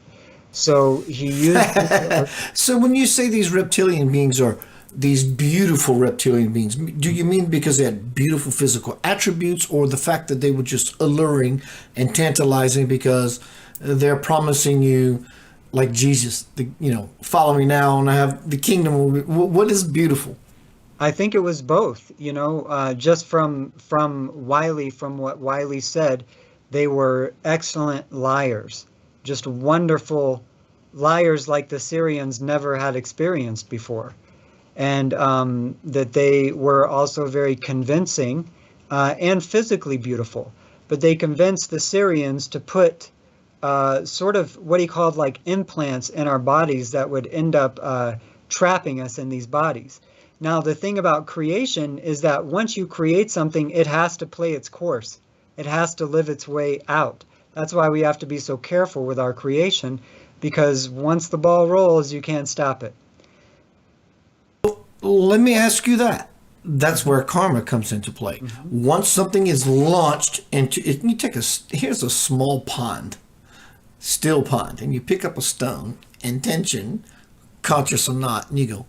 So he used... So when you say these reptilian beings are these beautiful reptilian beings, do you mean because they had beautiful physical attributes, or the fact that they were just alluring and tantalizing because they're promising you, like Jesus, follow me now and I have the kingdom? What is beautiful? I think it was both, just from Wiley, from what Wiley said, they were excellent liars, just wonderful liars like the Syrians never had experienced before. And that they were also very convincing and physically beautiful. But they convinced the Syrians to put sort of what he called like implants in our bodies that would end up trapping us in these bodies. Now, the thing about creation is that once you create something, it has to play its course. It has to live its way out. That's why we have to be so careful with our creation, because once the ball rolls, you can't stop it. Let me ask you that. That's where karma comes into play. Mm-hmm. Once something is launched into it, here's a small pond, still pond, and you pick up a stone, intention, conscious or not, and you go,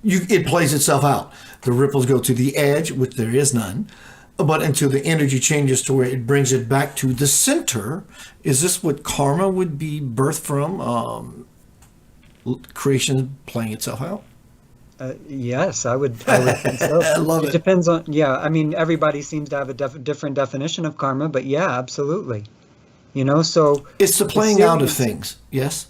it plays itself out. The ripples go to the edge, which there is none, but until the energy changes to where it brings it back to the center. Is this what karma would be birthed from? Creation playing itself out? Yes, I would think so. I love it. It depends on, I mean, everybody seems to have a different definition of karma, but yeah, absolutely. So it's the playing out of things. Yes.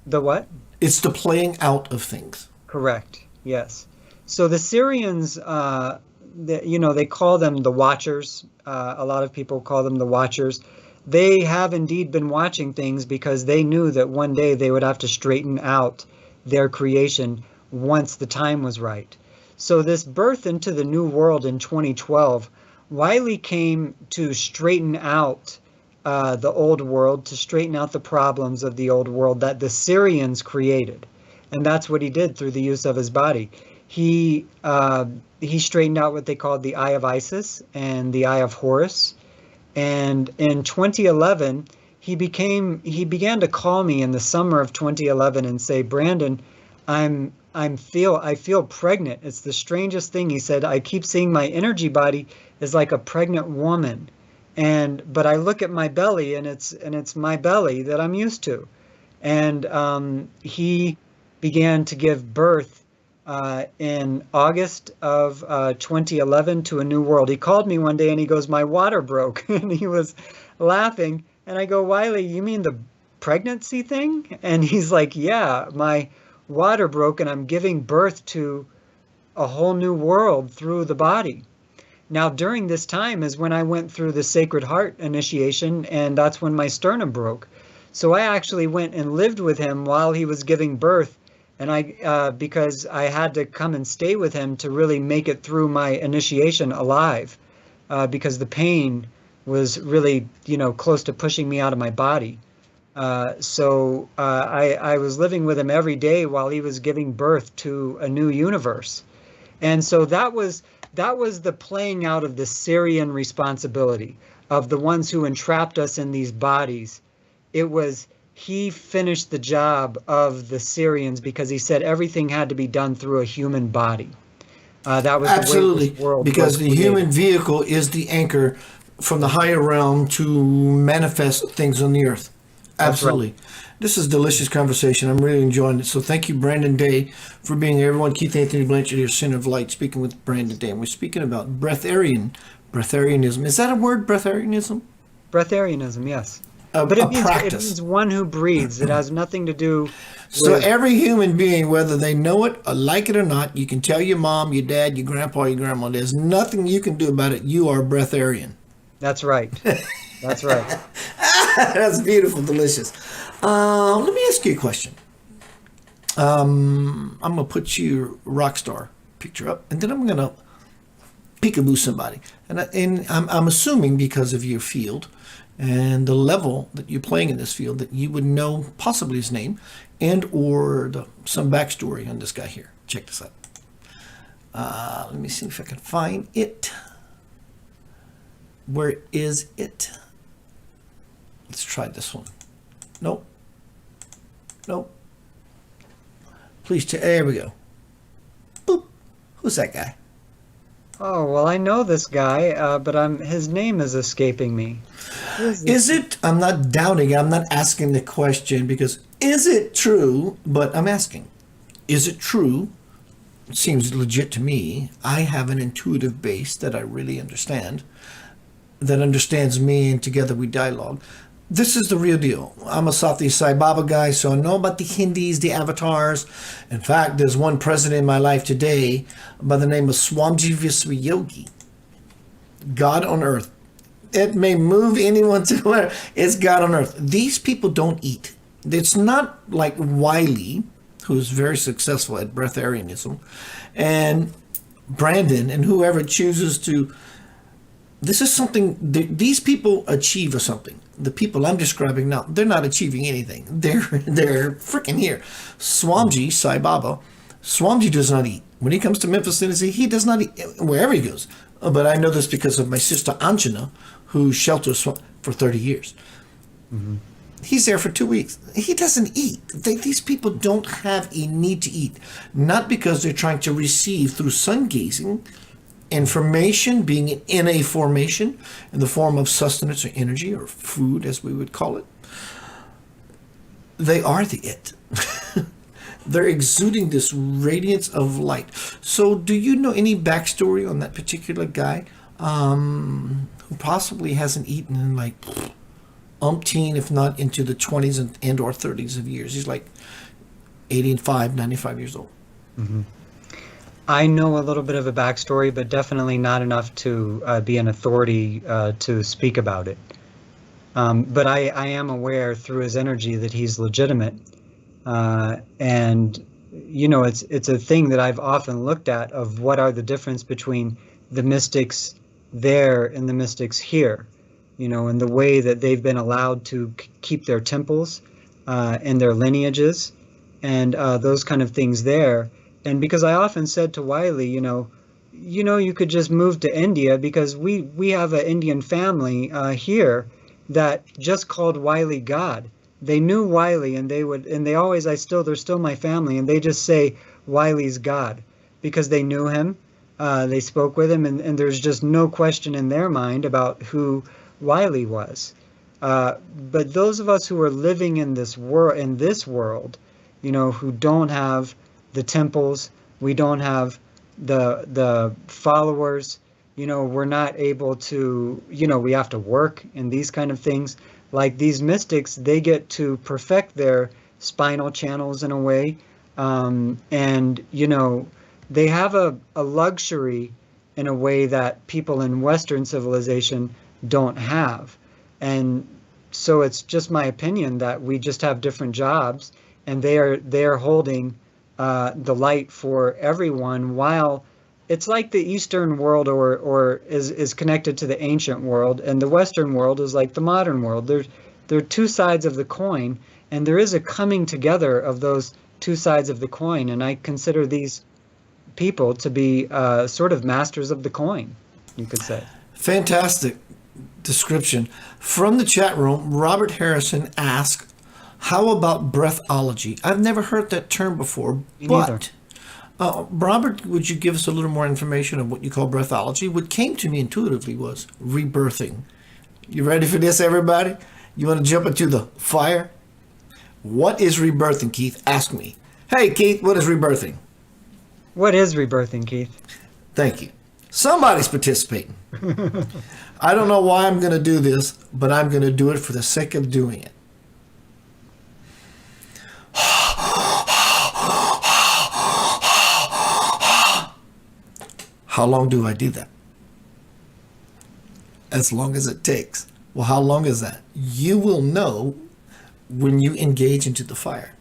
The what? It's the playing out of things. Correct. Yes. So the Syrians, they call them the Watchers. A lot of people call them the Watchers. They have indeed been watching things because they knew that one day they would have to straighten out their creation once the time was right. So this birth into the new world in 2012, Wiley came to straighten out the old world, to straighten out the problems of the old world that the Syrians created. And that's what he did through the use of his body. He straightened out what they called the Eye of Isis and the Eye of Horus. And in 2011, he began to call me in the summer of 2011 and say, Brandon, I feel pregnant. It's the strangest thing. He said, I keep seeing my energy body is like a pregnant woman. But I look at my belly and it's my belly that I'm used to. And he began to give birth in August of 2011 to a new world. He called me one day and he goes, my water broke. And he was laughing. And I go, Wiley, you mean the pregnancy thing? And he's like, yeah, my water broke and I'm giving birth to a whole new world through the body. Now, during this time is when I went through the Sacred Heart initiation, and that's when my sternum broke. So I actually went and lived with him while he was giving birth. And because I had to come and stay with him to really make it through my initiation alive, because the pain was really, close to pushing me out of my body. So I was living with him every day while he was giving birth to a new universe. And so that was the playing out of the Syrian responsibility of the ones who entrapped us in these bodies. He finished the job of the Syrians because he said everything had to be done through a human body. That was Absolutely, the way this world because was the created. human vehicle is the anchor from the higher realm to manifest things on the earth. That's right. Absolutely. This is delicious conversation. I'm really enjoying it. So thank you, Brandon Day, for being here. Everyone, Keith Anthony Blanchard here, Center of Light, speaking with Brandon Day. And we're speaking about Breatharianism. Is that a word, Breatharianism? Breatharianism, yes. A But it practice. means one who breathes. It has nothing to do So with, every human being, whether they know it or like it or not, you can tell your mom, your dad, your grandpa, your grandma, there's nothing you can do about it. You are breatharian. that's right. That's right. That's beautiful, delicious. Let me ask you a question. I'm going to put your rock star picture up, and then I'm going to peekaboo somebody. And I'm assuming because of your field and the level that you're playing in this field that you would know possibly his name and or some backstory on this guy here. Check this out. Let me see if I can find it. Where is it? Let's try this one. Nope. Nope. Please, there we go. Boop. Who's that guy? Oh, well, I know this guy, but his name is escaping me. Who is this? Is it? I'm not doubting. I'm not asking the question because is it true? But I'm asking, is it true? It seems legit to me. I have an intuitive base that I really understand, that understands me, and together we dialogue. This is the real deal. I'm a Southeast Sai Baba guy, so I know about the Hindis, the avatars. In fact, there's one present in my life today by the name of Swamiji Viswayogi. God on earth. It may move anyone to where it's God on earth. These people don't eat. It's not like Wiley, who's very successful at Breatharianism, and Brandon, and whoever chooses to. This is something, these people achieve or something. The people I'm describing now, they're not achieving anything. They're freaking here. Swamiji Sai Baba, Swamiji does not eat. When he comes to Memphis, Tennessee, he does not eat wherever he goes. But I know this because of my sister Anjana, who shelters for 30 years. Mm-hmm. He's there for 2 weeks. He doesn't eat. These people don't have a need to eat. Not because they're trying to receive through sungazing, information, being in a formation in the form of sustenance or energy or food, as we would call it. They are the it. They're exuding this radiance of light. So do you know any backstory on that particular guy who possibly hasn't eaten in like umpteen, if not into the 20s and or 30s of years? He's like 85, 95 years old. Mm-hmm. I know a little bit of a backstory, but definitely not enough to be an authority to speak about it. But I am aware through his energy that he's legitimate. And, you know, it's a thing that I've often looked at of what are the difference between the mystics there and the mystics here, you know, and the way that they've been allowed to keep their temples and their lineages and those kind of things there. And because I often said to Wiley, you know, you could just move to India because we have an Indian family here that just called Wiley God. They knew Wiley, and they're still my family, and they just say Wiley's God because they knew him, they spoke with him, and there's just no question in their mind about who Wiley was. But those of us who are living in this world, you know, who don't have the temples, we don't have the followers, you know, we're not able to, you know, we have to work and these kind of things. Like these mystics, they get to perfect their spinal channels in a way, and, you know, they have a luxury in a way that people in Western civilization don't have. And so it's just my opinion that we just have different jobs, and they are holding the light for everyone, while it's like the Eastern world or is connected to the ancient world, and the Western world is like the modern world. There are two sides of the coin, and there is a coming together of those two sides of the coin, and I consider these people to be sort of masters of the coin, you could say. Fantastic description. From the chat room, Robert Harrison asked, how about breathology? I've never heard that term before, Me neither. but Robert, would you give us a little more information on what you call breathology? What came to me intuitively was rebirthing. You ready for this, everybody? You want to jump into the fire? What is rebirthing, Keith? Ask me. Hey, Keith, what is rebirthing? What is rebirthing, Keith? Thank you. Somebody's participating. I don't know why I'm going to do this, but I'm going to do it for the sake of doing it. How long do I do that? As long as it takes. Well, how long is that? You will know when you engage into the fire.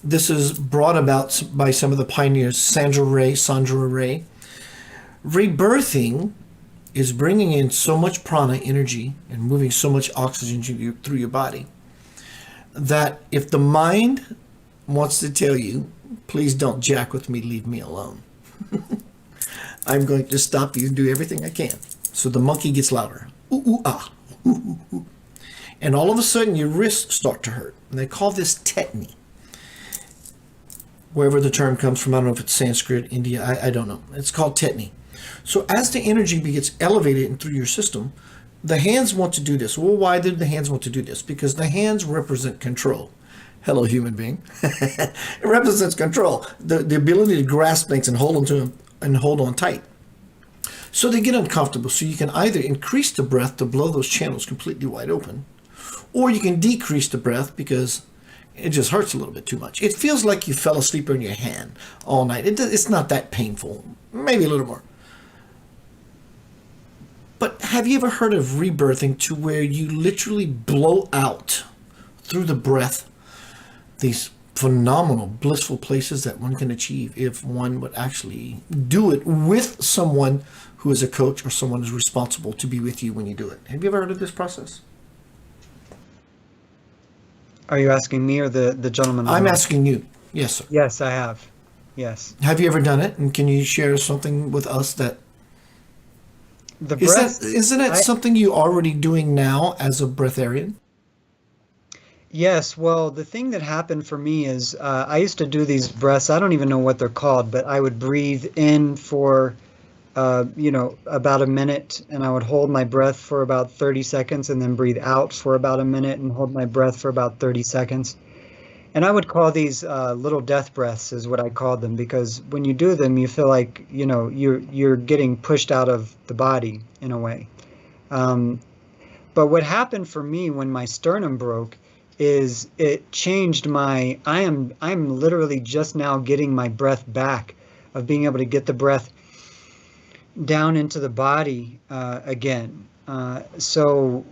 This is brought about by some of the pioneers, Sandra Ray. Rebirthing is bringing in so much prana energy and moving so much oxygen through your body that if the mind wants to tell you, please don't jack with me, leave me alone, I'm going to stop you and do everything I can. So the monkey gets louder. Ooh, ooh, ah. Ooh, ooh, ooh. And all of a sudden your wrists start to hurt. And they call this tetany. Wherever the term comes from, I don't know if it's Sanskrit, India, I don't know. It's called tetany. So as the energy gets elevated and through your system, the hands want to do this. Well, why do the hands want to do this? Because the hands represent control. Hello, human being. It represents control. The ability to grasp things and hold on to them and hold on tight. So they get uncomfortable. So you can either increase the breath to blow those channels completely wide open, or you can decrease the breath because it just hurts a little bit too much. It feels like you fell asleep on your hand all night. It's not that painful, maybe a little more. But have you ever heard of rebirthing to where you literally blow out through the breath these phenomenal, blissful places that one can achieve if one would actually do it with someone who is a coach or someone who's responsible to be with you when you do it? Have you ever heard of this process? Are you asking me or the gentleman? I'm asking you. Yes, sir. Yes, I have. Yes. Have you ever done it? And can you share something with us that The breath. isn't it something you're already doing now as a breatharian? Yes, well, the thing that happened for me is I used to do these breaths. I don't even know what they're called, but I would breathe in for, about a minute, and I would hold my breath for about 30 seconds and then breathe out for about a minute and hold my breath for about 30 seconds. And I would call these little death breaths is what I called them, because when you do them, you feel like, you're getting pushed out of the body in a way. But what happened for me when my sternum broke is it changed I'm literally just now getting my breath back, of being able to get the breath down into the body again. So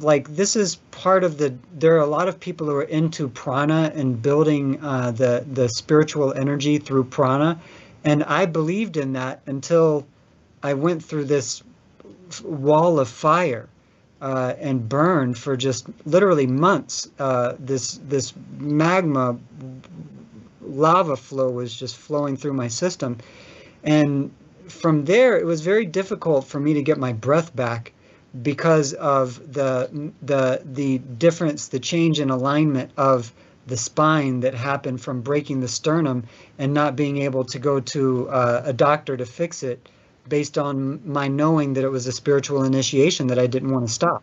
like this is part of there are a lot of people who are into prana and building the spiritual energy through prana. And I believed in that until I went through this wall of fire. And burned for just literally months. This magma lava flow was just flowing through my system. And from there, it was very difficult for me to get my breath back because of the difference, the change in alignment of the spine that happened from breaking the sternum and not being able to go to a doctor to fix it, based on my knowing that it was a spiritual initiation that I didn't want to stop.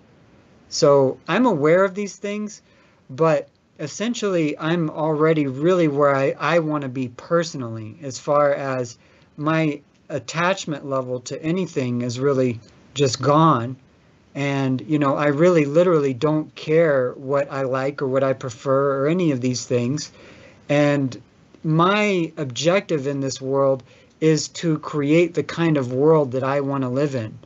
So I'm aware of these things, but essentially I'm already really where I want to be personally, as far as my attachment level to anything is really just gone. And, I really literally don't care what I like or what I prefer or any of these things. And my objective in this world is to create the kind of world that I want to live in.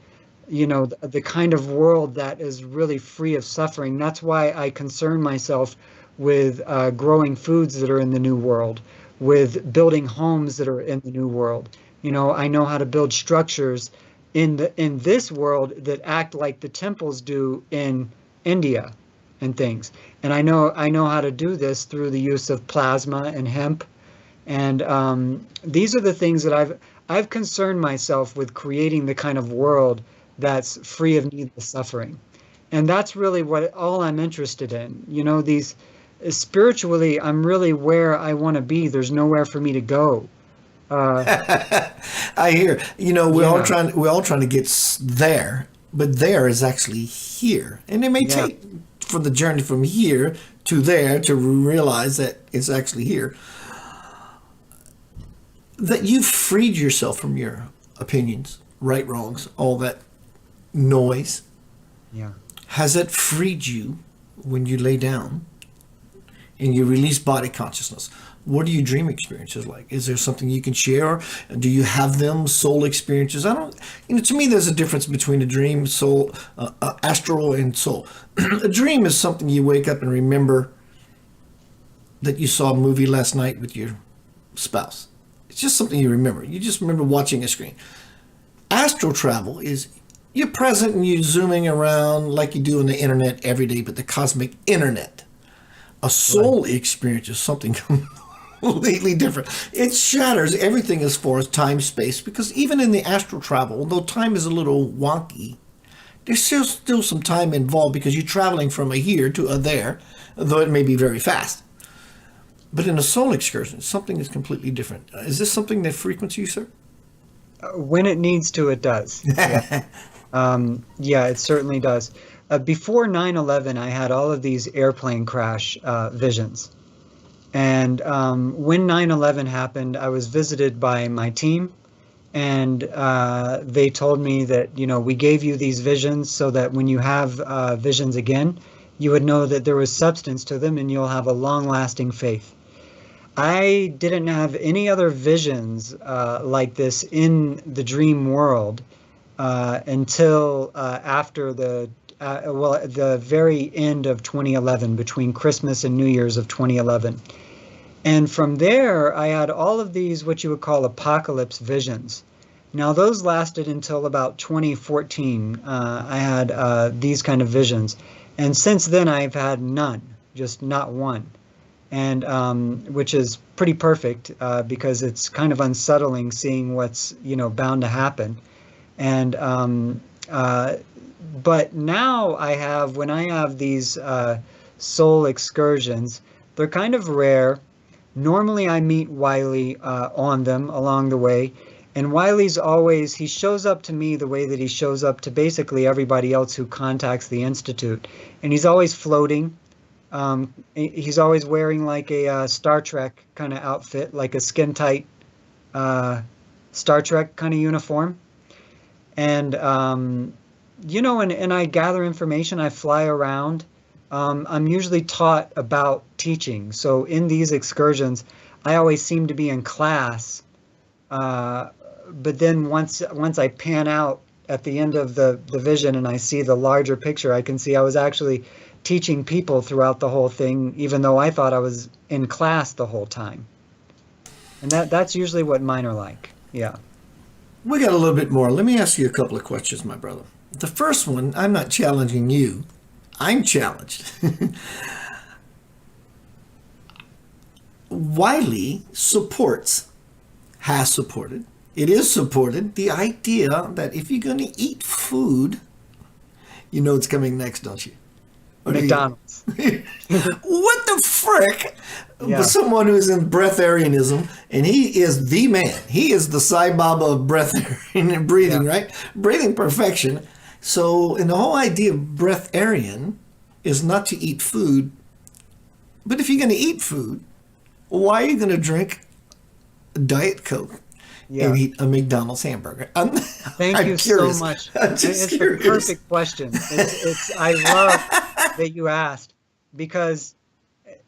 The kind of world that is really free of suffering. That's why I concern myself with growing foods that are in the new world, with building homes that are in the new world. I know how to build structures in this world that act like the temples do in India and things. And I know how to do this through the use of plasma and hemp. And these are the things that I've concerned myself with, creating the kind of world that's free of needless suffering. And that's really all I'm interested in. These spiritually, I'm really where I want to be. There's nowhere for me to go. I hear. We're all Yeah. trying to get there, but there is actually here, and it may Yeah. take for the journey from here to there to realize that it's actually here. That you've freed yourself from your opinions, right, wrongs, all that noise. Yeah. Has it freed you when you lay down and you release body consciousness? What are your dream experiences like? Is there something you can share? Do you have them, soul experiences? I don't, to me, there's a difference between a dream, soul, astral, and soul. A dream is something you wake up and remember that you saw a movie last night with your spouse. It's just something you remember. You just remember watching a screen. Astral travel is you're present and you're zooming around like you do on the internet every day, but the cosmic internet. A soul experience is something completely different. It shatters everything as far as time, space, because even in the astral travel, although time is a little wonky, there's still some time involved because you're traveling from a here to a there, though it may be very fast. But in a soul excursion, something is completely different. Is this something that frequents you, sir? When it needs to, it does. Yeah. Yeah, it certainly does. Before 9/11, I had all of these airplane crash visions. And when 9/11 happened, I was visited by my team, and they told me that, we gave you these visions so that when you have visions again, you would know that there was substance to them and you'll have a long-lasting faith. I didn't have any other visions like this in the dream world until after the very end of 2011, between Christmas and New Year's of 2011. And from there, I had all of these, what you would call apocalypse visions. Now, those lasted until about 2014. I had these kind of visions. And since then, I've had none, just not one. And which is pretty perfect because it's kind of unsettling seeing what's, bound to happen. And but now when I have these soul excursions, they're kind of rare. Normally I meet Wiley on them along the way. And Wiley's always, he shows up to me the way that he shows up to basically everybody else who contacts the Institute. And he's always floating. He's always wearing like a Star Trek kind of outfit, like a skin-tight Star Trek kind of uniform. And, and I gather information, I fly around. I'm usually taught about teaching. So in these excursions, I always seem to be in class. But then once I pan out at the end of the vision and I see the larger picture, I can see I was actually teaching people throughout the whole thing, even though I thought I was in class the whole time. And that's usually what mine are like. Yeah. We got a little bit more. Let me ask you a couple of questions, my brother. The first one, I'm not challenging you. I'm challenged. Wiley has supported, it is supported the idea that if you're going to eat food, you know it's coming next, don't you? McDonald's. What the frick? Yeah. Someone who's in Breatharianism, and he is the man. He is the Sai Baba of breatharian breathing, right? Breathing perfection. So, and the whole idea of Breatharian is not to eat food. But if you're going to eat food, why are you going to drink a Diet Coke and eat a McDonald's hamburger? Thank you curious. so much. It's the perfect question. I love that you asked, because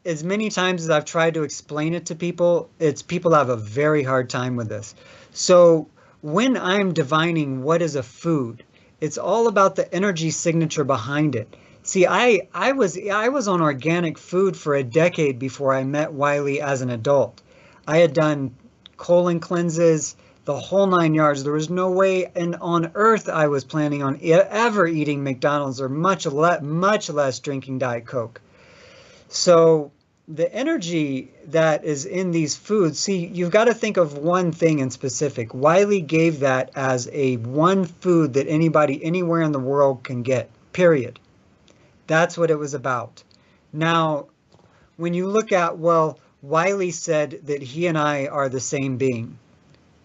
as many times as I've tried to explain it to people, people have a very hard time with this. So when I'm divining what is a food, it's all about the energy signature behind it. See, I was on organic food for a decade before I met Wiley as an adult. I had done colon cleanses, the whole 9 yards. There was no way on earth I was planning on ever eating McDonald's, or much less drinking Diet Coke. So the energy that is in these foods, see, you've got to think of one thing in specific. Wiley gave that as a one food that anybody anywhere in the world can get, period. That's what it was about. Now, when you look at, Wiley said that he and I are the same being.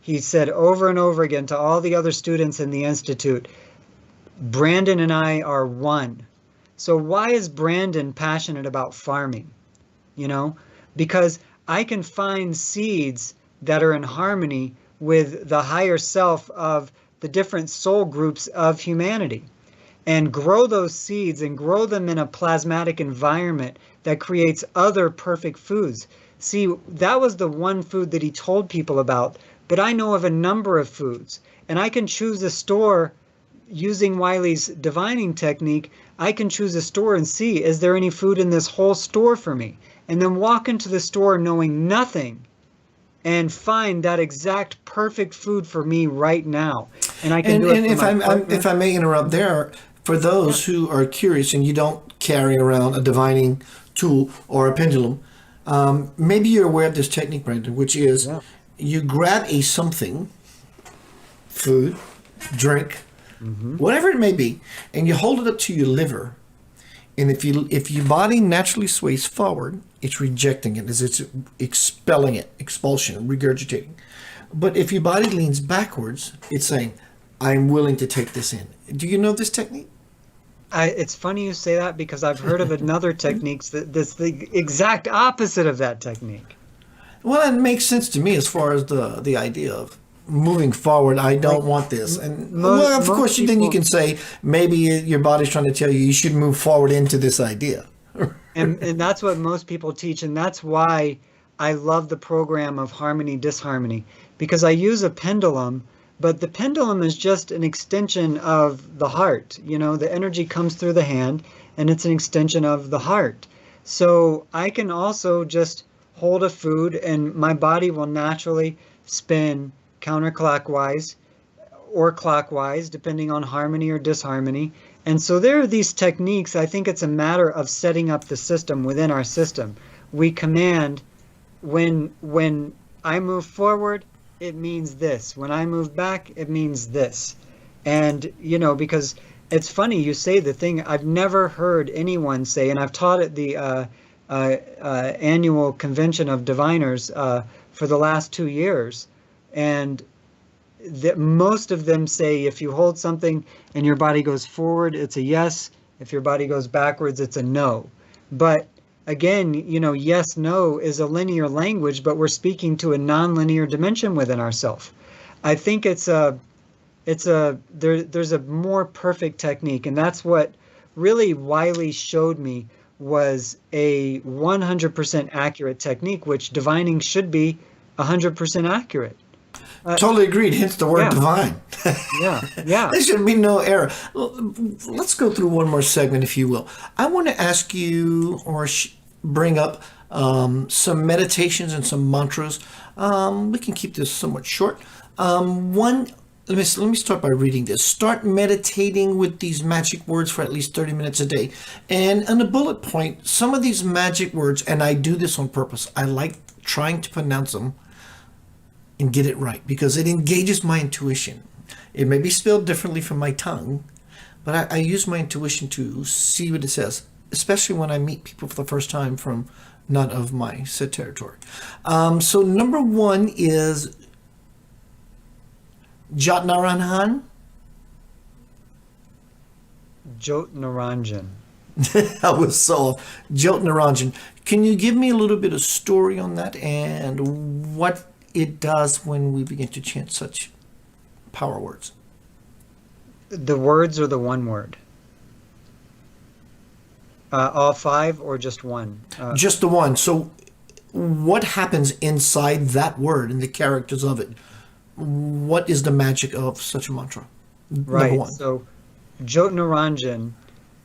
he said over and over again to all the other students in the Institute, Brandon and I are one. So why is Brandon passionate about farming? You know, because I can find seeds that are in harmony with the higher self of the different soul groups of humanity, and grow those seeds and grow them in a plasmatic environment that creates other perfect foods. See, that was the one food that he told people about, but I know of a number of foods, and I can choose a store using Wiley's divining technique. I can choose a store and see, is there any food in this whole store for me? And then walk into the store knowing nothing and find that exact perfect food for me right now. And I can do it. And if I may interrupt there, for those who are curious and you don't carry around a divining tool or a pendulum, maybe you're aware of this technique, Brandon, which is you grab a something, food, drink, whatever it may be, and you hold it up to your liver. And if your body naturally sways forward, it's rejecting it, as it's expelling it, expulsion, regurgitating. But if your body leans backwards, it's saying, I'm willing to take this in. Do you know this technique? It's funny you say that, because I've heard of another technique that's the exact opposite of that technique. Well, it makes sense to me as far as the idea of moving forward. I don't want this. And of course, then you can say maybe your body's trying to tell you you should move forward into this idea. and that's what most people teach, and that's why I love the program of harmony disharmony, because I use a pendulum, but the pendulum is just an extension of the heart. You know, the energy comes through the hand, and it's an extension of the heart. So I can also just hold a food, and my body will naturally spin counterclockwise or clockwise, depending on harmony or disharmony. And so there are these techniques. I think it's a matter of setting up the system within our system. We command, when I move forward, it means this. When I move back, it means this. And, you know, because it's funny, you say the thing I've never heard anyone say, and I've taught at the annual convention of diviners for the last 2 years, and most of them say if you hold something and your body goes forward, it's a yes. If your body goes backwards, it's a no. But again, you know, yes, no is a linear language, but we're speaking to a non-linear dimension within ourselves. I think there's a more perfect technique, and that's what really Wiley showed me was a 100% accurate technique, which divining should be 100% accurate. Totally agreed, hence the word divine. Yeah. There should be no error. Let's go through one more segment, if you will. I want to ask you or bring up some meditations and some mantras. We can keep this somewhat short. Let me start by reading this. Start meditating with these magic words for at least 30 minutes a day. And on a bullet point, some of these magic words, and I do this on purpose, I like trying to pronounce them and get it right, because it engages my intuition. It may be spelled differently from my tongue, but I use my intuition to see what it says, especially when I meet people for the first time from not of my said territory. So number one is Jotnaranjan. Jotnaranjan. I was so Jotnaranjan. Can you give me a little bit of story on that and what it does when we begin to chant such power words? The words or the one word? All five or just one? Just the one. So what happens inside that word and the characters of it? What is the magic of such a mantra? Right. Number one. So Jotnaranjan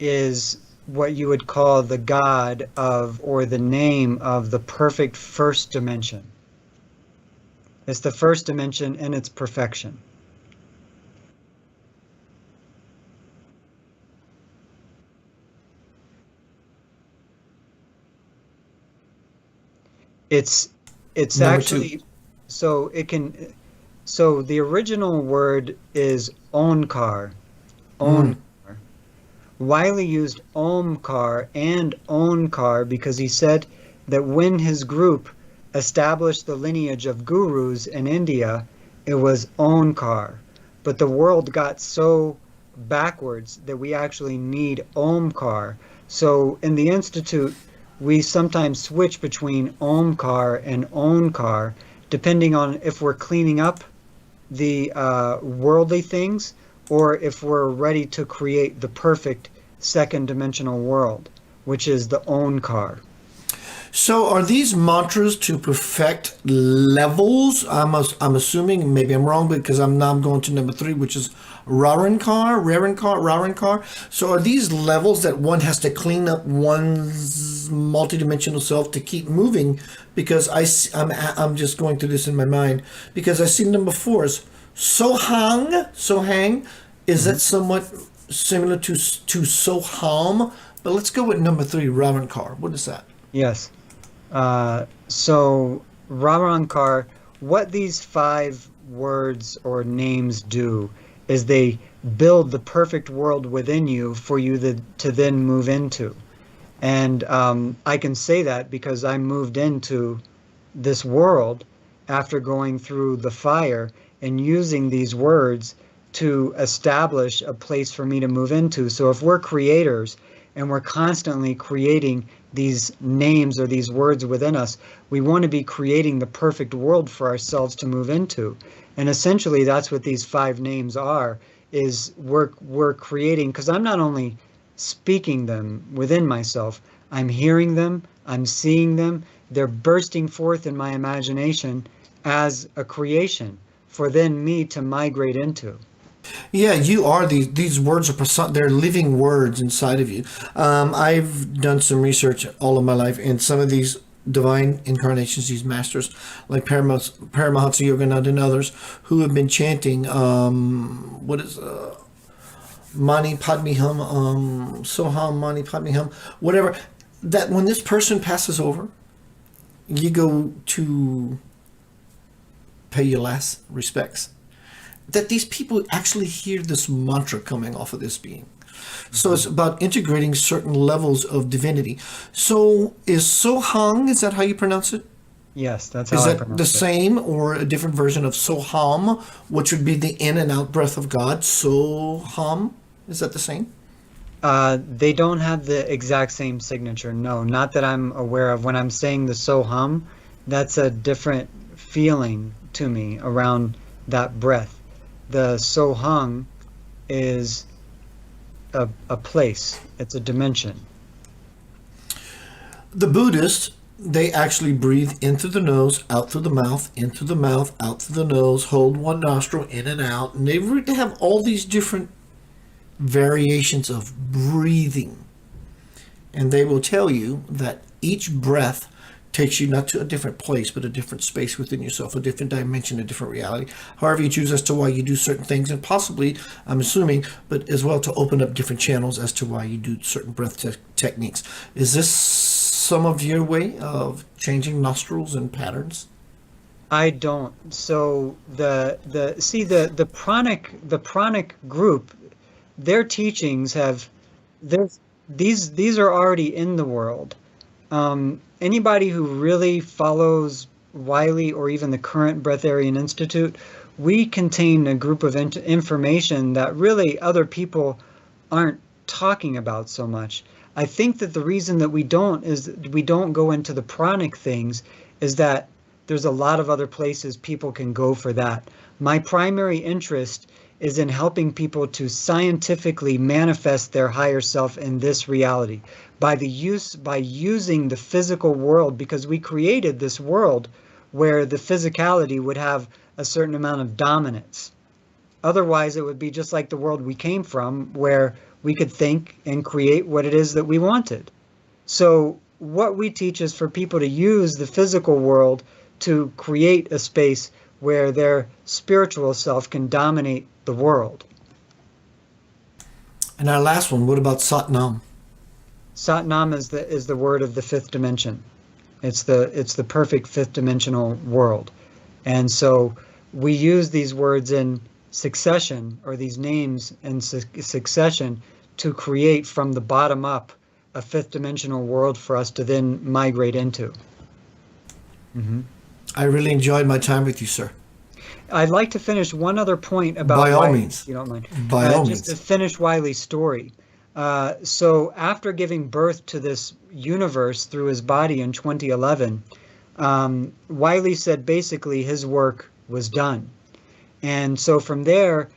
is what you would call the god of, or the name of, the perfect first dimension. It's the first dimension in its perfection. It's Number actually two. so it can. So the original word is Onkar. Onkar. Wiley used Omkar and Onkar because he said that when his group established the lineage of gurus in India, it was Onkar. But the world got so backwards that we actually need Omkar. So in the Institute, we sometimes switch between Omkar and Onkar, depending on if we're cleaning up the worldly things or if we're ready to create the perfect second dimensional world, which is the Onkar. So are these mantras to perfect levels? I'm assuming, maybe I'm wrong, because I'm going to number 3, which is Rarenkar. So are these levels that one has to clean up one's multidimensional self to keep moving? Because I'm just going through this in my mind, because I see number 4 is Sohang. Is that somewhat similar to Soham? But let's go with number 3, Rarenkar. What is that? Yes. So Rarenkar, what these 5 words or names do is they build the perfect world within you for you to then move into. And I can say that because I moved into this world after going through the fire and using these words to establish a place for me to move into. So if we're creators and we're constantly creating these names or these words within us, we want to be creating the perfect world for ourselves to move into. And essentially that's what these 5 names are, is we're creating, because I'm not only speaking them within myself, I'm hearing them, I'm seeing them, they're bursting forth in my imagination as a creation for then me to migrate into. Yeah, you are these words are they're living words inside of you. I've done some research all of my life, and some of these divine incarnations, these masters like Paramahansa Yogananda and others, who have been chanting Mani Padme Hum, Soham Mani Padme Hum, whatever. That when this person passes over, you go to pay your last respects. That these people actually hear this mantra coming off of this being. So it's about integrating certain levels of divinity. So is Sohang, is that how you pronounce it? Yes, that's how Is I that pronounce the it. same or a different version of Soham, which would be the in and out breath of God? Soham, is that the same? They don't have the exact same signature. No, not that I'm aware of. When I'm saying the Soham, that's a different feeling to me around that breath. The Sohang is a place. It's a dimension. The Buddhists, they actually breathe in through the nose, out through the mouth, in through the mouth, out through the nose, hold one nostril, in and out. And they have all these different variations of breathing. And they will tell you that each breath takes you not to a different place, but a different space within yourself, a different dimension, a different reality. However you choose as to why you do certain things, and possibly, I'm assuming, but as well to open up different channels as to why you do certain breath techniques. Is this some of your way of changing nostrils and patterns? I don't. So the pranic group, their teachings these are already in the world. Anybody who really follows Wiley or even the current Breatharian Institute, we contain a group of information that really other people aren't talking about so much. I think that the reason that we don't go into the pranic things is that there's a lot of other places people can go for that. My primary interest is in helping people to scientifically manifest their higher self in this reality by using the physical world, because we created this world where the physicality would have a certain amount of dominance. Otherwise, it would be just like the world we came from, where we could think and create what it is that we wanted. So what we teach is for people to use the physical world to create a space where their spiritual self can dominate the world. And our last one, what about Satnam? Satnam is the word of the 5th dimension. It's the perfect 5th dimensional world. And so we use these words in succession, or these names in succession, to create from the bottom up a 5th dimensional world for us to then migrate into. I really enjoyed my time with you, sir. I'd like to finish one other point about By all Wiley, means. if you don't mind. By all just means. to finish Wiley's story. So after giving birth to this universe through his body in 2011, Wiley said basically his work was done. And so from there,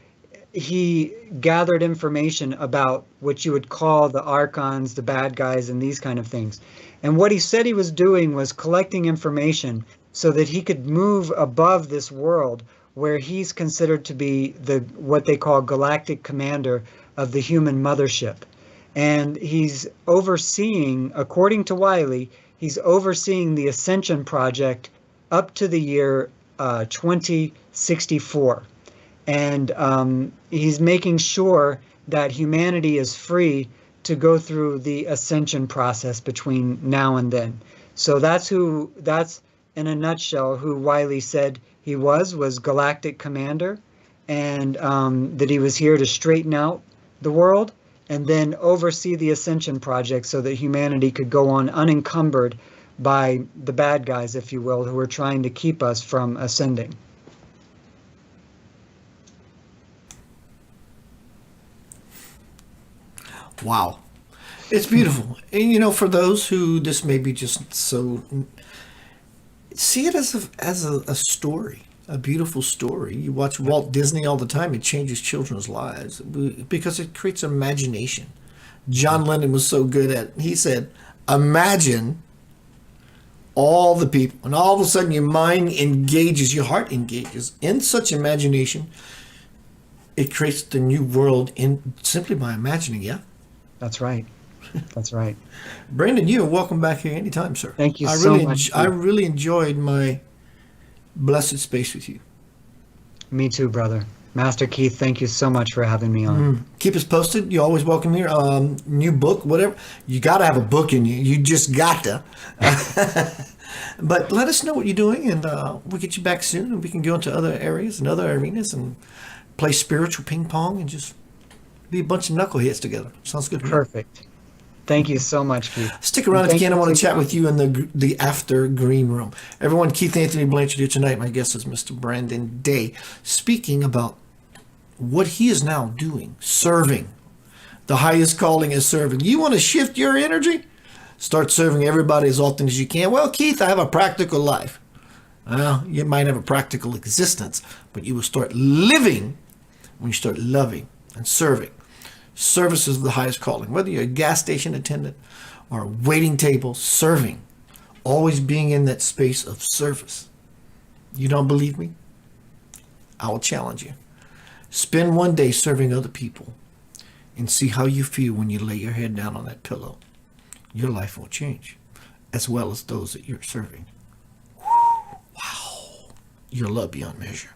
he gathered information about what you would call the archons, the bad guys, and these kind of things. And what he said he was doing was collecting information so that he could move above this world where he's considered to be the what they call galactic commander of the human mothership. And he's overseeing, according to Wiley, he's overseeing the Ascension project up to the year 2064. And he's making sure that humanity is free to go through the ascension process between now and then. So that's in a nutshell who Wiley said he was Galactic Commander, and that he was here to straighten out the world and then oversee the Ascension project so that humanity could go on unencumbered by the bad guys, if you will, who are trying to keep us from ascending. Wow. It's beautiful. And for those who this may be just so, see it as a story, a beautiful story. You watch Walt Disney all the time. It changes children's lives because it creates imagination. John Lennon was so good at, he said, imagine all the people, and all of a sudden your mind engages, your heart engages in such imagination. It creates the new world simply by imagining. Yeah. That's right. That's right. Brandon, you are welcome back here anytime, sir. Thank you so much. I really enjoyed my blessed space with you. Me too, brother. Master Keith, thank you so much for having me on. Keep us posted. You're always welcome here. New book, whatever. You got to have a book in you. You just got to. But let us know what you're doing, and we'll get you back soon, and we can go into other areas and other arenas and play spiritual ping pong and just be a bunch of knuckleheads together. Sounds good to me. Perfect. Thank you so much, Keith. Stick around if you can. I want to chat with you in the after green room. Everyone, Keith Anthony Blanchard here tonight. My guest is Mr. Brandon Day, speaking about what he is now doing, serving. The highest calling is serving. You want to shift your energy? Start serving everybody as often as you can. Well, Keith, I have a practical life. Well, you might have a practical existence, but you will start living when you start loving and serving. Service is the highest calling. Whether you're a gas station attendant or a waiting table, serving. Always being in that space of service. You don't believe me? I will challenge you. Spend one day serving other people and see how you feel when you lay your head down on that pillow. Your life will change, as well as those that you're serving. Wow. You're loved beyond measure.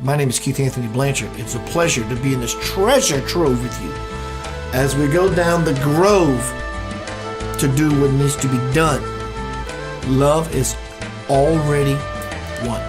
My name is Keith Anthony Blanchard. It's a pleasure to be in this treasure trove with you as we go down the grove to do what needs to be done. Love is already won.